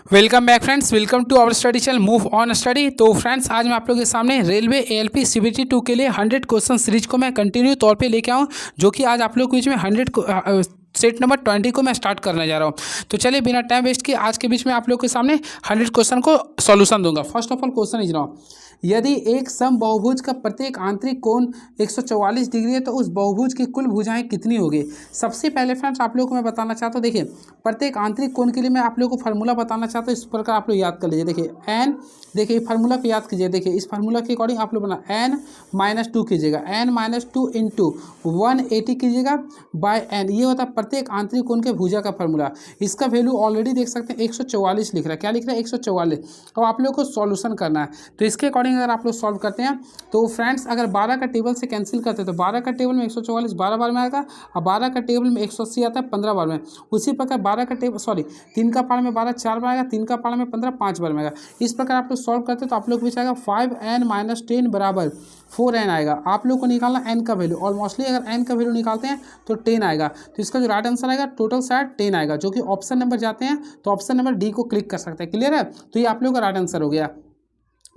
Welcome back friends, welcome to our study channel move on study. तो friends, आज मैं आप लोगों के सामने रेलवे एएलपी सीबीटी 2 के लिए 100 क्वेश्चन सीरीज को मैं कंटिन्यू तौर पे लेके आऊँ, जो कि आज आप लोगों के बीच में 100 सेट नंबर 20 को मैं स्टार्ट करने जा रहा हूँ। तो चलिए बिना टाइम वेस्ट किए आज के बीच में आप लोगों के सामने 100 क्वेश्चन को सॉल्यूशन दूंगा। First of all question is now, यदि एक समबाहुभुज का प्रत्येक आंतरिक कोण 144 डिग्री है तो उस बहुभुज की कुल भुजाएं कितनी होगी। सबसे पहले फ्रेंड्स आप लोगों को मैं बताना चाहता हूँ, देखिए प्रत्येक आंतरिक कोण के लिए मैं आप लोगों को फार्मूला बताना चाहता हूँ। इस प्रकार आप लोग याद कर लीजिए। देखिए एन, देखिए फार्मूला को याद कीजिए। देखिए इस फार्मूला के अकॉर्डिंग आप लोग बना n-2 कीजिएगा, n-2 इंटू 180 कीजिएगा बाय n। ये होता है प्रत्येक आंतरिक कोण के भुजा का फार्मूला। इसका वैल्यू ऑलरेडी देख सकते हैं 144 लिख रहा है। क्या लिख रहा है? 144। अब आप लोग को सॉल्यूशन करना है, तो इसके अकॉर्डिंग अगर आप लोग सॉल्व करते हैं तो फ्रेंड्स अगर 12 का टेबल से कैंसिल करते हैं तो 12 का टेबल में 144 12 बार में आएगा, और 12 का टेबल में 180 आता है 15 बार में। उसी प्रकार 12 का टेबल 3 का पारा में 12 4 बार आएगा, 3 का पारा में 15 5 बार में आएगा। इस प्रकार आप लोग सॉल्व करते हैं तो आप लोग बीच आएगा 5n-10 बराबर 4n आएगा। आप लोग को निकालना n का वैल्यू, और मोस्टली अगर n का वैल्यू निकालते हैं तो 10 आएगा। तो इसका जो राइट आंसर आएगा टोटल शायद 10 आएगा, जो कि ऑप्शन नंबर जाते हैं तो ऑप्शन नंबर डी को क्लिक कर सकते हैं। क्लियर है? तो ये आप लोगों का राइट आंसर हो गया।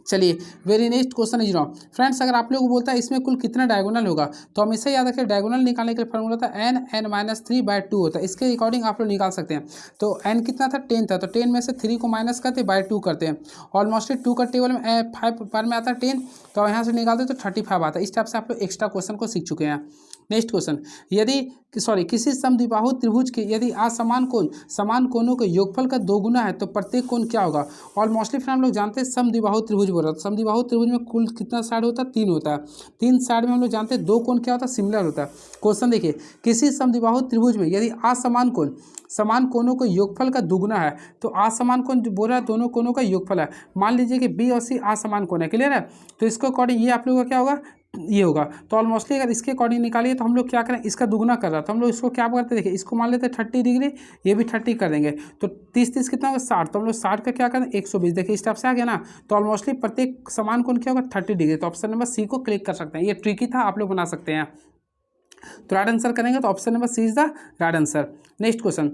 चलिए very next question is now friends, अगर आप लोग को बोलता है इसमें कुल कितना डायगोनल होगा, तो हमेशा याद रखिए डायगोनल निकालने के लिए फॉर्मूला था n-3/2 होता है। इसके अकॉर्डिंग आप लोग निकाल सकते हैं। तो n कितना था? 10 था, तो 10 में से 3 को माइनस करते बाय 2 करते हैं। ऑलमोस्ट 2 का टेबल में 5 बार में आता है 10, तो यहाँ से निकालते तो 35 आता है। इस टाइप से आप लोग एक्स्ट्रा क्वेश्चन को सीख चुके हैं। नेक्स्ट क्वेश्चन, यदि किसी समद्विबाहु त्रिभुज के यदि असमान कोण समान कोणों के योगफल का दोगुना है तो प्रत्येक कोण क्या होगा। और मोस्टली फिर हम लोग जानते हैं समद्विबाहु त्रिभुज बोल रहा है। समद्विबाहु त्रिभुज में कुल कितना साइड होता है? 3 होता है। 3 साइड में हम लोग जानते हैं 2 कोण क्या होता है? सिमिलर होता है। क्वेश्चन देखिए, किसी समद्विबाहु त्रिभुज में यदि असमान कोण समान कोणों के योगफल का दुगुना है तो असमान कोण जो बोल रहा है दोनों कोणों का योगफल है। मान लीजिए कि बी और सी असमान कोण है। क्लियर है? तो इसको अकॉर्डिंग ये आप लोगों का क्या होगा? ये होगा। तो ऑलमोस्टली अगर इसके अकॉर्डिंग निकालिए तो हम लोग क्या करें, इसका दुगुना कर रहा है तो हम लोग इसको क्या करते हैं, देखिए इसको मान लेते हैं 30 डिग्री, ये भी 30 कर देंगे तो 30 कितना होगा? 60। तो हम लोग 60 का क्या करें? 120। देखिए इस टाइप से आ गया ना। तो ऑलमोस्टली प्रत्येक समान कोण क्या होगा? 30 डिग्री। तो ऑप्शन नंबर सी को क्लिक कर सकते हैं। ये ट्रिकी था, आप लोग बना सकते हैं। तो राइट आंसर करेंगे तो option number C is the right answer. Next question,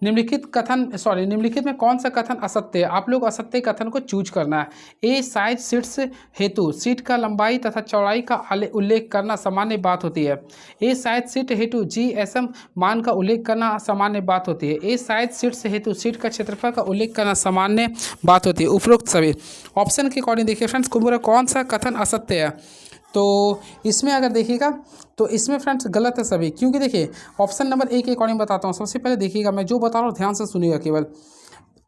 निम्नलिखित में कौन सा कथन असत्य है। आप लोग असत्य कथन को चूज करना है। ए साइज सीट्स हेतु सीट का लंबाई तथा चौड़ाई का उल्लेख करना सामान्य बात होती है। ए साइज सीट हेतु GSM मान का उल्लेख करना सामान्य बात होती है। ए साइज सीट्स हेतु सीट का क्षेत्रफल का उल्लेख करना सामान्य बात होती है। उपरोक्त सभी ऑप्शन के अकॉर्डिंग देखिए फ्रेंड्स, कौन सा कथन असत्य है। तो इसमें अगर देखिएगा तो इसमें फ्रेंड्स गलत है सभी, क्योंकि देखिए ऑप्शन नंबर ए के अकॉर्डिंग बताता हूँ। सबसे पहले देखिएगा, मैं जो बता रहा हूँ ध्यान से सुनिएगा केवल।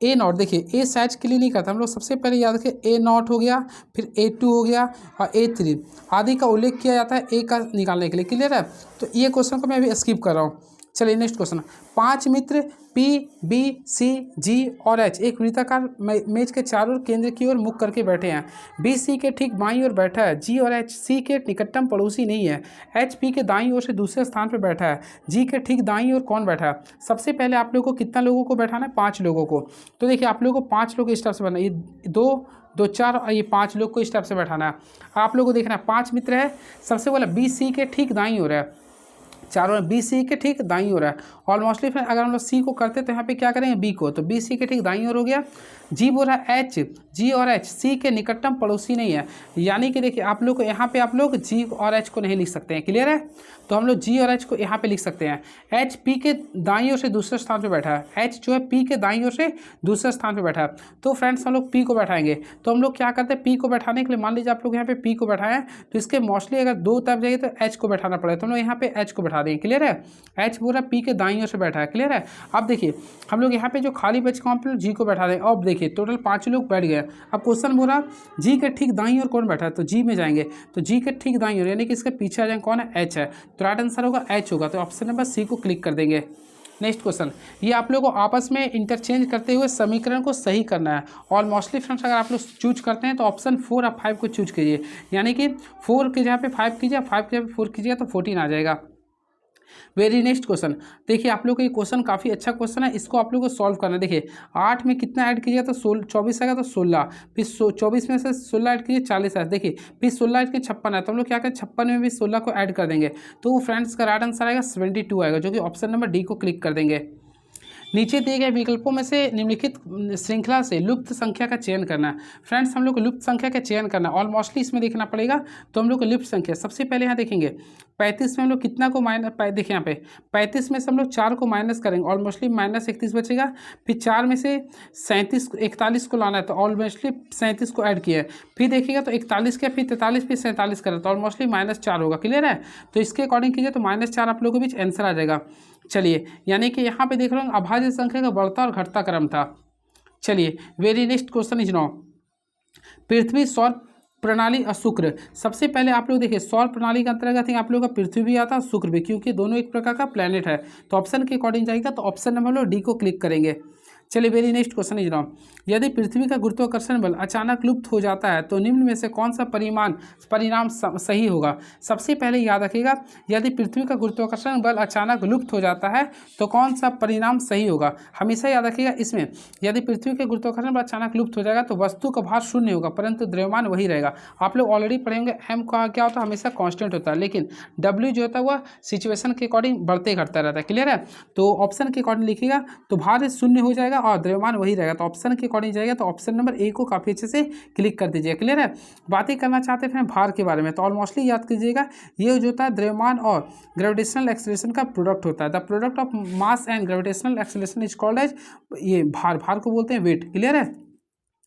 A0 देखिए ए साइज के लिए नहीं करता हम लोग। सबसे पहले याद रखिए A0 हो गया, फिर A2 हो गया और A3 आदि का उल्लेख किया जाता है ए का निकालने के लिए। क्लियर है? तो ये क्वेश्चन को मैं अभी स्किप कर रहा हूँ। चलिए नेक्स्ट क्वेश्चन, 5 मित्र P, B, C, G और H एक वृत्ताकार मेज के चारों केंद्र की ओर मुख करके बैठे हैं। B C के ठीक बाईं ओर बैठा है, G और H C के निकटतम पड़ोसी नहीं है। H P के दाईं ओर से दूसरे स्थान पर बैठा है। G के ठीक दाईं ओर कौन बैठा है। सबसे पहले आप लोगों को कितना लोगों को बैठाना है? 5 लोगों को। तो देखिए आप लोगों को 5 लोग इस टाइप से बैठना है। ये 2 4 और ये 5 लोग को इस टाइप से बैठाना है। आप लोगों को देखना है 5 मित्र है। सबसे पहले B C के ठीक दाईं ओर है, चारों बी सी के ठीक दाईं ओर है। ऑलमोस्टली फिर अगर हम लोग सी को करते तो यहाँ पे क्या करेंगे? बी को। तो बी सी के ठीक दाईं ओर हो गया। जी बोल रहा है एच, जी और एच सी के निकटतम पड़ोसी नहीं है। यानी कि देखिए आप लोग को यहाँ पे आप लोग जी और एच को नहीं लिख सकते हैं। क्लियर है? तो हम लोग जी और एच को यहाँ पे लिख सकते हैं। एच पी के दाईं ओर से दूसरे स्थान पे बैठा है। एच जो है पी के दाईं ओर से दूसरे स्थान पे बैठा है। तो फ्रेंड्स हम लोग पी को बैठाएंगे। तो हम लोग क्या करते हैं, पी को बैठाने के लिए मान लीजिए आप लोग यहाँ पे पी को बैठाएं तो इसके मोस्टली अगर 2 तरफ जाइए तो एच को बैठाना पड़ेगा। तो हम लोग यहाँ पे एच को बैठा देंगे। क्लियर है? एच पूरा पी के दाईं ओर से बैठा है। क्लियर है? अब देखिए हम लोग यहाँ पे जो खाली बच वहाँ पे जी को बैठा देंगे। अब देखिए टोटल 5 लोग बैठ गए। अब क्वेश्चन बोल रहा जी के ठीक दाईं ओर कौन बैठा है, तो जी में जाएंगे। तो जी के ठीक दाईं ओर यानी कि इसके पीछे आ जाएंगे कौन है? एच है। तो राइट आंसर होगा एच होगा। तो ऑप्शन नंबर सी को क्लिक कर देंगे। नेक्स्ट क्वेश्चन, ये आप लोगों को आपस में इंटरचेंज करते हुए समीकरण को सही करना है। और मोस्टली फ्रेंड्स अगर आप लोग चूज करते हैं तो ऑप्शन 4 और 5 को चूज कीजिए। यानी कि 4 के जगह पे 5 कीजिए, 5 के जगह पे 4 कीजिए तो 14 आ जाएगा। वेरी नेक्स्ट क्वेश्चन, देखिए आप लोग को ये क्वेश्चन काफ़ी अच्छा क्वेश्चन है। इसको आप लोग को सॉल्व करना है। देखिए 8 में कितना ऐड कीजिए तो 24 आएगा तो 16, फिर 24 में से 16 ऐड कीजिए 40 आएगा। देखिए फिर 16 ऐड के 56 है, तो हम लोग क्या करें 56 में भी 16 को ऐड कर देंगे। तो फ्रेंड्स का राइट आंसर आएगा 72 आएगा, जो कि ऑप्शन नंबर डी को क्लिक कर देंगे। नीचे दिए गए विकल्पों में से निम्नलिखित श्रृंखला से लुप्त संख्या का चयन करना है। फ्रेंड्स हम लोग को लुप्त संख्या का चयन करना है, ऑलमोस्टली इसमें देखना पड़ेगा। तो हम लोग को लुप्त संख्या सबसे पहले यहाँ देखेंगे 35 में हम लोग कितना को माइनस, देखिए यहाँ पे 35 में से हम लोग 4 को माइनस करेंगे, ऑलमोस्टली -31 बचेगा। फिर 4 में से 41 को लाना है, तो ऑलमोस्टली 37 को ऐड किया है। फिर देखिएगा तो 41 किया, फिर 43, फिर 47 करें तो ऑलमोस्टली -4 होगा। क्लियर है? तो इसके अकॉर्डिंग कीजिए तो -4 आप लोगों के बीच आंसर आ जाएगा। चलिए, यानी कि यहाँ पे देख रहे हो अभाज्य संख्या का बढ़ता और घटता क्रम था। चलिए, very next question is now पृथ्वी सौर प्रणाली और शुक्र। सबसे पहले आप लोग देखिए सौर प्रणाली के अंतर्गत ही आप लोगों का पृथ्वी भी आता है, शुक्र भी, क्योंकि दोनों एक प्रकार का प्लेनेट है। तो ऑप्शन के अकॉर्डिंग जाएगा, तो ऑप्शन नंबर लोग डी को क्लिक करेंगे। चलिए, very next question is now यदि पृथ्वी का गुरुत्वाकर्षण बल अचानक लुप्त हो जाता है तो निम्न में से कौन सा परिणाम सही होगा। सबसे पहले याद रखिएगा, यदि पृथ्वी का गुरुत्वाकर्षण बल अचानक लुप्त हो जाता है तो कौन सा परिणाम सही होगा। हमेशा याद रखिएगा, इसमें यदि पृथ्वी के गुरुत्वाकर्षण बल अचानक लुप्त हो जाएगा तो वस्तु का भार शून्य होगा, परंतु द्रव्यमान वही रहेगा। आप लोग ऑलरेडी पढ़ेंगे, एम का क्या होता है, हमेशा कांस्टेंट होता है, लेकिन डब्ल्यू जो होता है वह सिचुएशन के अकॉर्डिंग बढ़ते घटता रहता है। क्लियर है? तो ऑप्शन के अकॉर्डिंग लिखिएगा तो भार शून्य हो जाएगा और द्रव्यमान वही रहेगा। तो ऑप्शन के अकॉर्डिंग जाएगा, तो ऑप्शन नंबर ए को काफी अच्छे से क्लिक कर दीजिए। क्लियर है? बातें करना चाहते हैं भार के बारे में, तो ऑलमोस्टली याद कीजिएगा, ये जो होता है द्रव्यमान और ग्रेविटेशनल एक्सेलरेशन का प्रोडक्ट होता है। The product of mass and gravitational acceleration is called as, ये भार को बोलते हैं वेट। क्लियर है?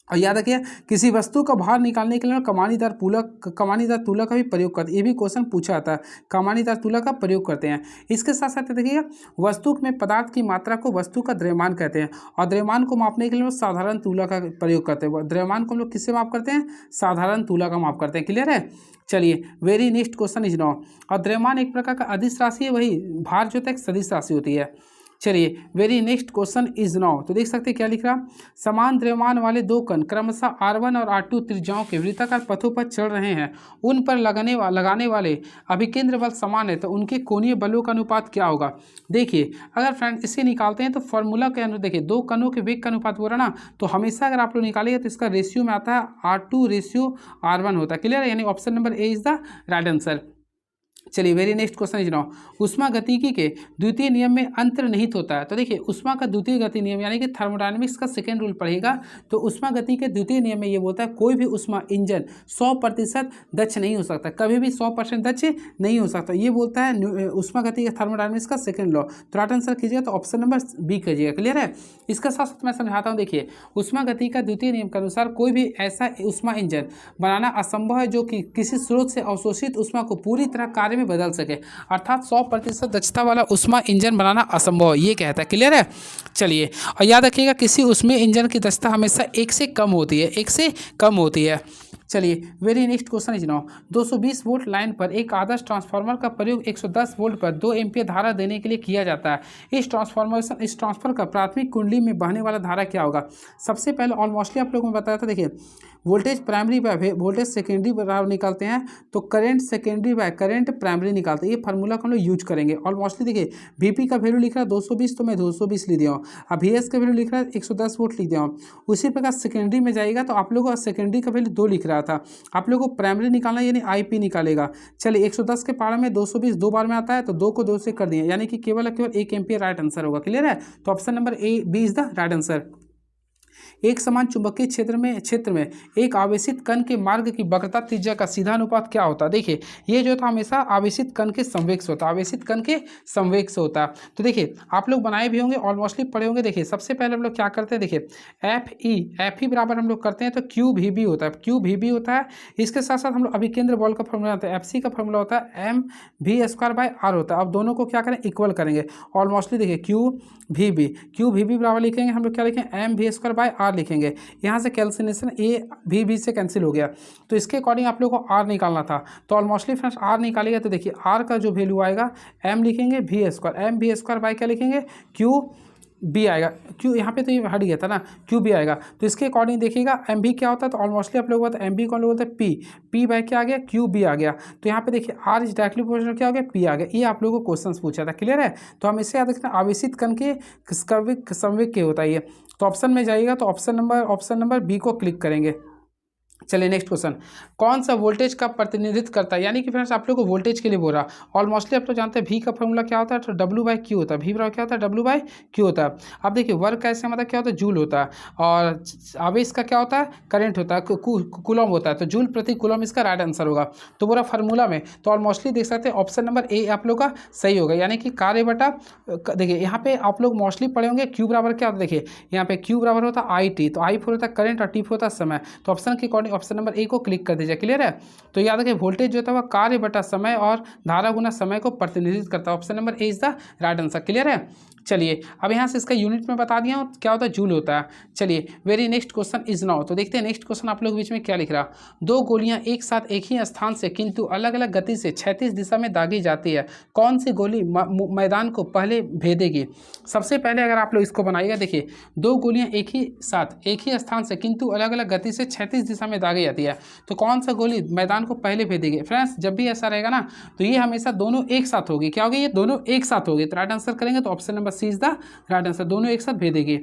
और याद रखिए, किसी वस्तु का भार निकालने के लिए कमानीदार तुलक का भी प्रयोग करते हैं। ये भी क्वेश्चन पूछा जाता है, कमानीदार तुलक का प्रयोग करते हैं। इसके साथ साथ देखिएगा, वस्तु में पदार्थ की मात्रा को वस्तु का द्रव्यमान कहते हैं, और द्रव्यमान को मापने के लिए साधारण तुलक का प्रयोग करते हैं। द्रव्यमान को हम लोग किससे माप करते हैं? साधारण तुलक का माप करते हैं। क्लियर है? चलिए, very next question is now और द्रव्यमान एक प्रकार का अदिश राशि है, वही भार जो होता है एक सदिश राशि होती है। चलिए, very next question is now, तो देख सकते हैं क्या लिख रहा, समान द्रव्यमान वाले दो कण क्रमशः R1 और R2 त्रिज्याओं के वृत्ताकार पथों पर चल रहे हैं, उन पर लगाने वाले अभिकेंद्र बल समान है, तो उनके कोणीय बलों का अनुपात क्या होगा। देखिए, अगर फ्रेंड इसे निकालते हैं तो फॉर्मूला के अनुसार देखिए, दो कणों के वेग का अनुपात बोल रहा ना, तो हमेशा अगर आप लोग निकालेंगे तो इसका रेशियो में आता है R2:R1 होता है। क्लियर है? यानी option number A is the right answer. चलिए, very next question is now ऊष्मा गतिकी के द्वितीय नियम में अंतर्निहित होता है। तो देखिए, ऊष्मा का द्वितीय गति नियम यानी कि थर्मोडायनेमिक्स का सेकेंड रूल पढ़ेगा, तो ऊष्मा गति के द्वितीय नियम में ये बोलता है कोई भी ऊष्मा इंजन 100% दक्ष नहीं हो सकता, कभी भी 100% दक्ष नहीं हो सकता। ये बोलता है ऊष्मा गति के थर्मोडायनेमिक्स का सेकेंड लॉ। तो राइट आंसर कीजिएगा तो ऑप्शन नंबर बी कीजिएगा। क्लियर है? इसका साथ साथ मैं समझाता हूँ। देखिए, ऊष्मा गति का द्वितीय नियम के अनुसार कोई भी ऐसा ऊष्मा इंजन बनाना असंभव है जो कि किसी स्रोत से अवशोषित ऊष्मा को पूरी तरह कार्य में बदल सके, अर्थात 100% दक्षता वाला ऊष्मा इंजन बनाना असंभव है, ये कहता है। क्लियर है? चलिए, और याद रखिएगा, किसी ऊष्मीय इंजन की दक्षता हमेशा 1 से कम होती है, 1 से कम होती है। चलिए, very next question is now 220 volt line पर एक आदर्श ट्रांसफार्मर का प्रयोग 110 वोल्ट पर 2 एम्पीयर धारा देने के लिए किया जाता है। इस ट्रांसफार्मर का प्राथमिक कुंडली में बहने वाला धारा क्या होगा। सबसे पहले ऑलमोस्टली आप लोगों को बताया था, देखिए voltage primary by voltage secondary बराबर निकालते हैं, तो current secondary by current primary निकालते हैं। ये फार्मूला को हम लोग यूज करेंगे। ऑलमोस्टली देखिए, वीपी का वैल्यू लिख रहा है 220, तो मैं 220 लिख दिया हूँ। अब VS का वैल्यू लिख रहा है 110 वोल्ट लिख दिया हूँ। उसी प्रकार सेकेंडरी में जाएगा तो आप लोगों का सेकेंडरी का वैल्यू 2 लिख रहा था, आप लोगों को प्राइमरी निकालना यानी IP निकालेगा। चलिए, 110 के पार में 220 दो बार में आता है, तो 2 को 2 से कर दिए, यानी कि केवल 1 एम्पीयर राइट आंसर होगा। क्लियर है? तो option number A B is the right answer. एक समान चुंबकीय क्षेत्र में एक आवेशित कण के मार्ग की वक्रता त्रिज्या का सीधा अनुपात क्या होता है। देखिए, ये जो था हमेशा आवेशित कण के संवेग से होता है, आवेशित कण के संवेग से होता है। तो देखिए, आप लोग बनाए भी होंगे, ऑलमोस्टली पढ़े होंगे। देखिए, सबसे पहले हम लोग क्या करते हैं, देखिए एफ ई बराबर हम लोग करते हैं तो QVB होता है, QVB होता है। इसके साथ साथ हम लोग अभिकेंद्र बल का फॉर्मूला होता है, FC का फॉर्मूला होता है mv²/r होता है। अब दोनों को क्या करें, इक्वल करेंगे। ऑलमोस्टली देखिए, QVB बराबर लिखेंगे हम लोग क्या लिखेंगे, mv²/r लिखेंगे। यहाँ से कैंसिलेशन A से कैंसिल हो गया, तो इसके अकॉर्डिंग आप लोग को R निकालना था। तो ऑलमोस्टली फ्रेंड्स R निकालेगा तो देखिए, R का जो वैल्यू आएगा M लिखेंगे mv² बाय क्या लिखेंगे, QB आएगा। क्यों यहाँ पे तो ये हट गया था ना, QB आएगा। तो इसके अकॉर्डिंग देखिएगा MV क्या होता है, तो ऑलमोस्टली आप लोग बोलते हैं MV को लोग बोलते हैं P बाय क्या आ गया, QB आ गया। तो यहाँ पे देखिए R इज डायरेक्टली प्रोपोर्शनल क्या हो गया, P आ गया। ये आप लोगों को क्वेश्चन पूछा था। क्लियर है? तो हम इसे याद रखना, आवेशित कण के संवेग के होता है ये। तो ऑप्शन में जाइएगा तो ऑप्शन नंबर बी को क्लिक करेंगे। चलिए नेक्स्ट क्वेश्चन, कौन सा वोल्टेज का प्रतिनिधित्व करता है, यानी कि फ्रेंड्स आप लोग को वोल्टेज के लिए बोल रहा और मोस्टली आप तो जानते हैं वी का फॉर्मूला क्या होता है, तो W/Q होता है, वी बराबर क्या होता है, W/Q होता है। अब देखिए वर्क कैसे मतलब क्या होता है, जूल होता है, और आवेश का क्या होता है, करंट होता है, कूलम होता है, तो जूल प्रति कूलम इसका राइट आंसर होगा। तो पूरा फार्मूला में तो और मोस्टली देख सकते हैं ऑप्शन नंबर ए आप लोग का सही होगा, यानी कि कार्य बटा, देखिए यहाँ पे आप लोग मोस्टली पढ़े होंगे Q बराबर क्या होता है, देखिए यहाँ पे Q बराबर होता है IT, तो I4 होता है करंट और T4 होता है समय, तो ऑप्शन के अकॉर्डिंग ऑप्शन नंबर ए को क्लिक कर दीजिए। क्लियर है, तो याद रखिए वोल्टेज जो था वह कार्य बटा समय और धारा गुना समय को प्रतिनिधित्व करता है। Option number A is the right answer. Clear है, चलिए अब यहाँ से इसका यूनिट में बता दिया क्या होता है, जूल होता है। चलिए very next question is now, तो देखते हैं नेक्स्ट क्वेश्चन आप लोग बीच में क्या लिख रहा, दो गोलियां एक साथ एक ही स्थान से किंतु अलग अलग गति से 36 दिशा में दागी जाती है, कौन सी गोली मैदान को पहले भेदेगी। सबसे पहले अगर आप लोग इसको बनाइएगा, देखिए दो गोलियां एक ही साथ एक ही स्थान से किंतु अलग अलग गति से 36 दिशा में दागी जाती है, तो कौन सा गोली मैदान को पहले भेदेगी। फ्रेंड्स जब भी ऐसा रहेगा ना तो ये हमेशा दोनों एक साथ होगी, क्या होगी, ये दोनों एक साथ होगी, तो राइट आंसर करेंगे तो option number C is the right answer, दोनों एक साथ भेदेंगे।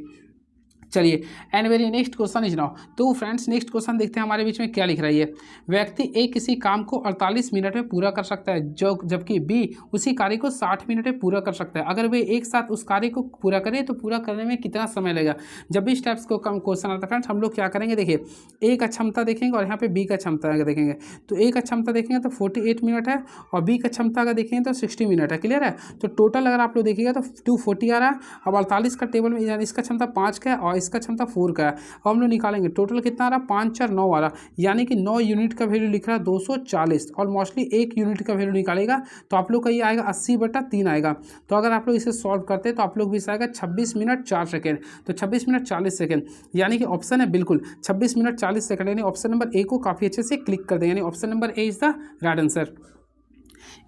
चलिए and very next question is now, तो फ्रेंड्स नेक्स्ट क्वेश्चन देखते हैं हमारे बीच में क्या लिख रही है, व्यक्ति ए किसी काम को 48 मिनट में पूरा कर सकता है, जो जबकि बी उसी कार्य को 60 मिनट में पूरा कर सकता है, अगर वे एक साथ उस कार्य को पूरा करें तो पूरा करने में कितना समय लगेगा। जब भी स्टेप्स को कम क्वेश्चन आता है फ्रेंड्स हम लोग क्या करेंगे, देखिए ए का क्षमता देखेंगे और यहाँ पे बी का क्षमता देखेंगे, तो ए का क्षमता देखेंगे तो 48 मिनट है और बी का क्षमता अगर देखेंगे तो 60 मिनट है। क्लियर है, तो टोटल अगर आप लोग देखिएगा तो 240 आ रहा है, अब 48 का टेबल में इसका क्षमता 5 का है और इसका क्षमता 4 का है, अब हम लोग निकालेंगे टोटल कितना आ रहा है, 5 4 9 आ रहा, यानी कि 9 यूनिट का वैल्यू लिख रहा है 240, और मोस्टली 1 यूनिट का वैल्यू निकालेगा तो आप लोग का ये आएगा 80/3 आएगा। तो अगर आप लोग इसे सॉल्व करते हैं तो आप लोग भी आएगा 26 मिनट 4 सेकेंड, तो 26 मिनट 40 सेकेंड, यानी कि ऑप्शन है बिल्कुल 26 मिनट 40 सेकेंड, यानी ऑप्शन नंबर ए को काफ़ी अच्छे से क्लिक कर दें, यानी option number A is the right answer.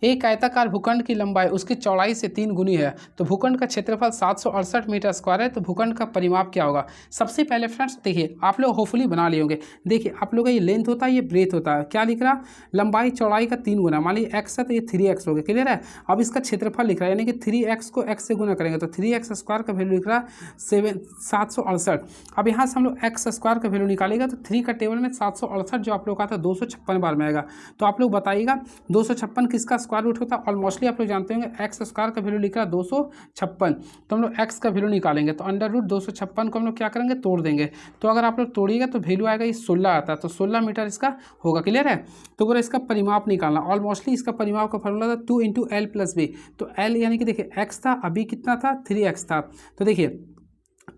एक आयताकार भूखंड की लंबाई उसकी चौड़ाई से 3 गुनी है, तो भूखंड का क्षेत्रफल 768 मीटर स्क्वायर है, तो भूखंड का परिमाप क्या होगा। सबसे पहले फ्रेंड्स देखिए आप लोग होपफुली बना लिए होंगे, देखिए आप लोग का ये लेंथ होता है ये ब्रेथ होता है, क्या लिख रहा लंबाई चौड़ाई का 3 गुना, मान लीजिए एक्स है तो ये 3x हो गया। क्लियर है, अब इसका क्षेत्रफल लिख रहा है, यानी कि 3x को x से गुना करेंगे तो 3x स्क्वायर का वैल्यू लिख रहा 768। अब यहाँ से हम लोग x स्क्वायर का वैल्यू निकालेगा तो 3 का टेबल में 768 जो आप लोग का था 256 बार में आएगा, तो आप लोग बताइएगा 256 किसका स्क्वायर रूट होता है, और मोस्टली आप लोग जानते होंगे एक्स स्क्वायर का वैल्यू लिख रहा है 256, तो हम लोग एक्स का वैल्यू निकालेंगे तो √256 को हम लोग क्या करेंगे, तोड़ देंगे, तो अगर आप लोग तोड़िएगा तो वैल्यू आएगा ये 16 आता है, तो 16 मीटर इसका होगा। क्लियर है, तो पूरा इसका परिमाप निकालना, और मोस्टली इसका परिमाप का फॉर्मूला था 2 × L + B, तो L यानी कि देखिए एक्स था, अभी कितना था 3x था, तो देखिए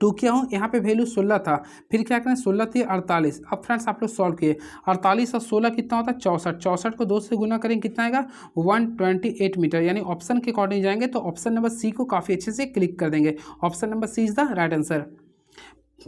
2 किया हूँ, यहाँ पे वैल्यू 16 था, फिर क्या करें 16 थी 48। अब फ्रेंड्स आप लोग सॉल्व किए 48 और 16 कितना होता है 64, 64 को 2 से गुना करेंगे कितना आएगा 128 मीटर, यानी ऑप्शन के अकॉर्डिंग जाएंगे तो ऑप्शन नंबर सी को काफ़ी अच्छे से क्लिक कर देंगे, option number C is the right answer.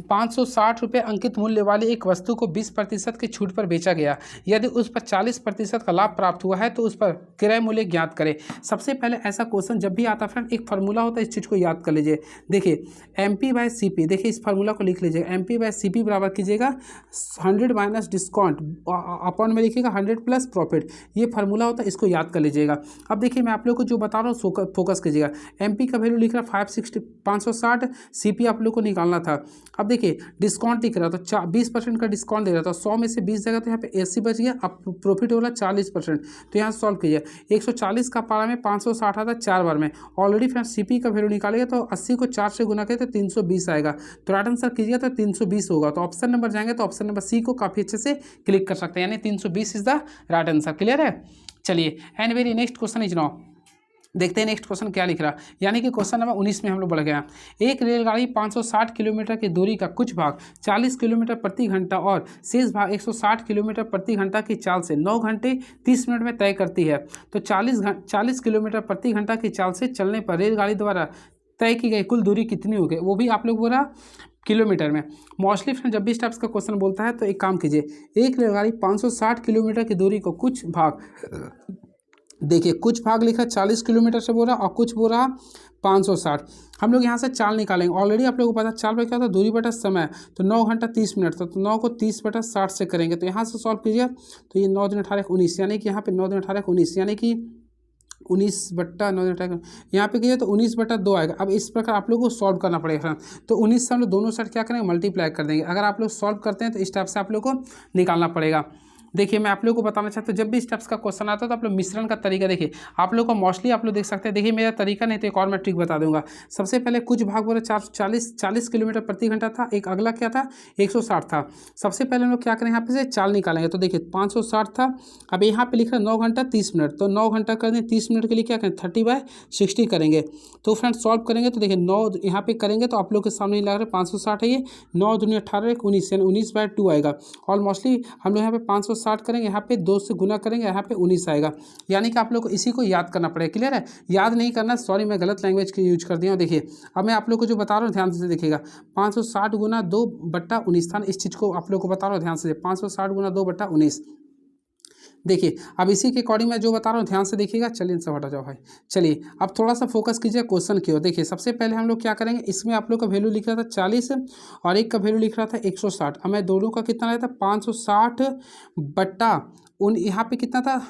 560 रुपये अंकित मूल्य वाली एक वस्तु को 20% की छूट पर बेचा गया, यदि उस पर 40% का लाभ प्राप्त हुआ है तो उस पर क्रय मूल्य ज्ञात करें। सबसे पहले ऐसा क्वेश्चन जब भी आता है फ्रेंड एक फार्मूला होता है, इस चीज़ को याद कर लीजिए। देखिए MP/CP, देखिए इस फार्मूला को लिख लीजिएगा, MP/CP बराबर कीजिएगा 100 माइनस डिस्काउंट अपॉन में लिखिएगा 100 प्लस प्रॉफिट, ये फार्मूला होता है, इसको याद कर लीजिएगा। अब देखिए मैं आप लोग को जो बता रहा हूँ फोकस कीजिएगा, MP का वैल्यू लिख रहा 560, CP आप लोग को निकालना था। अब देखिए डिस्काउंट दिख रहा था 20% का डिस्काउंट दे रहा था, 100 में से 20 जगह तो यहाँ पे 80 बच गया, अब प्रॉफिट हो रहा 40%, तो यहाँ सॉल्व कीजिए 140 का पारा में 560 आता 4 बार में, ऑलरेडी फ्रेंड्स CP का वैल्यू निकालेगा तो 80 को 4 से गुना करें तो 320 आएगा, तो राइट आंसर कीजिएगा तो 320 होगा, तो ऑप्शन नंबर जाएंगे तो ऑप्शन नंबर सी को काफ़ी अच्छे से क्लिक कर सकते हैं, यानी 320 is the right answer. Clear है, चलिए and very next question is now, देखते हैं नेक्स्ट क्वेश्चन क्या लिख रहा, यानी कि क्वेश्चन नंबर 19 में हम लोग बढ़ गए। एक रेलगाड़ी 560 किलोमीटर की दूरी का कुछ भाग 40 किलोमीटर प्रति घंटा और शेष भाग 160 किलोमीटर प्रति घंटा की चाल से 9 घंटे 30 मिनट में तय करती है, तो 40 किलोमीटर प्रति घंटा की चाल से चलने पर रेलगाड़ी द्वारा तय की गई कुल दूरी कितनी होगी, वो भी आप लोग बोला किलोमीटर में। मोस्टली फ्रेंड जब भी इस टाइप्स का क्वेश्चन बोलता है तो एक काम कीजिए, एक रेलगाड़ी 560 किलोमीटर की दूरी को कुछ भाग, देखिए कुछ भाग लिखा 40 किलोमीटर से बोल रहा और कुछ बोल रहा 560, हम लोग यहाँ से चाल निकालेंगे, ऑलरेडी आप लोगों को पता चाल पर क्या होता है दूरी बटा समय, तो 9 घंटा 30 मिनट, तो 9 को 30/60 से करेंगे, तो यहाँ से सॉल्व कीजिए तो ये 9 दूनी 18 19, यानी कि यहाँ पे 9 दूनी 18 19, यानी कि 19/9 यहाँ पे कीजिए तो 19/2 आएगा। अब इस प्रकार आप लोग को सॉल्व करना पड़ेगा। तो 19 से हम लोग दोनों साइड क्या करेंगे, मल्टीप्लाई कर देंगे। अगर आप लोग सॉल्व करते हैं तो इस टाइप से आप लोग को निकालना पड़ेगा। देखिए मैं आप लोगों को बताना चाहता हूँ, जब भी स्टेप्स का क्वेश्चन आता है तो आप लोग मिश्रण का तरीका देखिए। आप लोग को मोस्टली आप लोग देख सकते हैं, देखिए मेरा तरीका नहीं तो एक और मैं ट्रिक बता दूंगा। सबसे पहले कुछ भाग बोले 40 किलोमीटर प्रति घंटा था, एक अगला क्या था 160 था। सबसे पहले हम लोग क्या करेंगे, यहाँ पे से चाल निकालेंगे। तो देखिए 560 था, अब यहाँ पे लिख रहा है 9 घंटा 30 मिनट, तो 9 घंटा कर दें, 30 मिनट के लिए क्या करें 30/60 करेंगे। तो फ्रेंड्स सॉल्व करेंगे तो देखिए 9 यहाँ पे करेंगे तो आप लोग के सामने लग रहा है 560 है, ये 9 दूनी 18 19 यानी 19/2 आएगा। और मोस्टली हम लोग यहाँ पे 560 करेंगे, यहाँ पे 2 से गुना करेंगे, यहाँ पे 19 आएगा। यानी कि आप लोग को इसी को याद करना पड़ेगा। क्लियर है, याद नहीं करना, सॉरी मैं गलत लैंग्वेज की यूज कर दिया हूँ। देखिए अब मैं आप लोग को जो बता रहा हूँ ध्यान से देखिएगा, 560 गुना 2/19 था, इस चीज़ को आप लोग को बता रहा हूँ ध्यान से, 560 गुना 2/19। देखिए अब इसी के अकॉर्डिंग मैं जो बता रहा हूँ ध्यान से देखिएगा। चलिए इनसे हटा जाओ भाई। चलिए अब थोड़ा सा फोकस कीजिए क्वेश्चन की ओर। देखिए सबसे पहले हम लोग क्या करेंगे, इसमें आप लोग का वैल्यू लिख रहा था 40 और एक का वैल्यू लिख रहा था 160। अब मैं दोनों का कितना रहता 560 बट्टा यहाँ पे कितना था,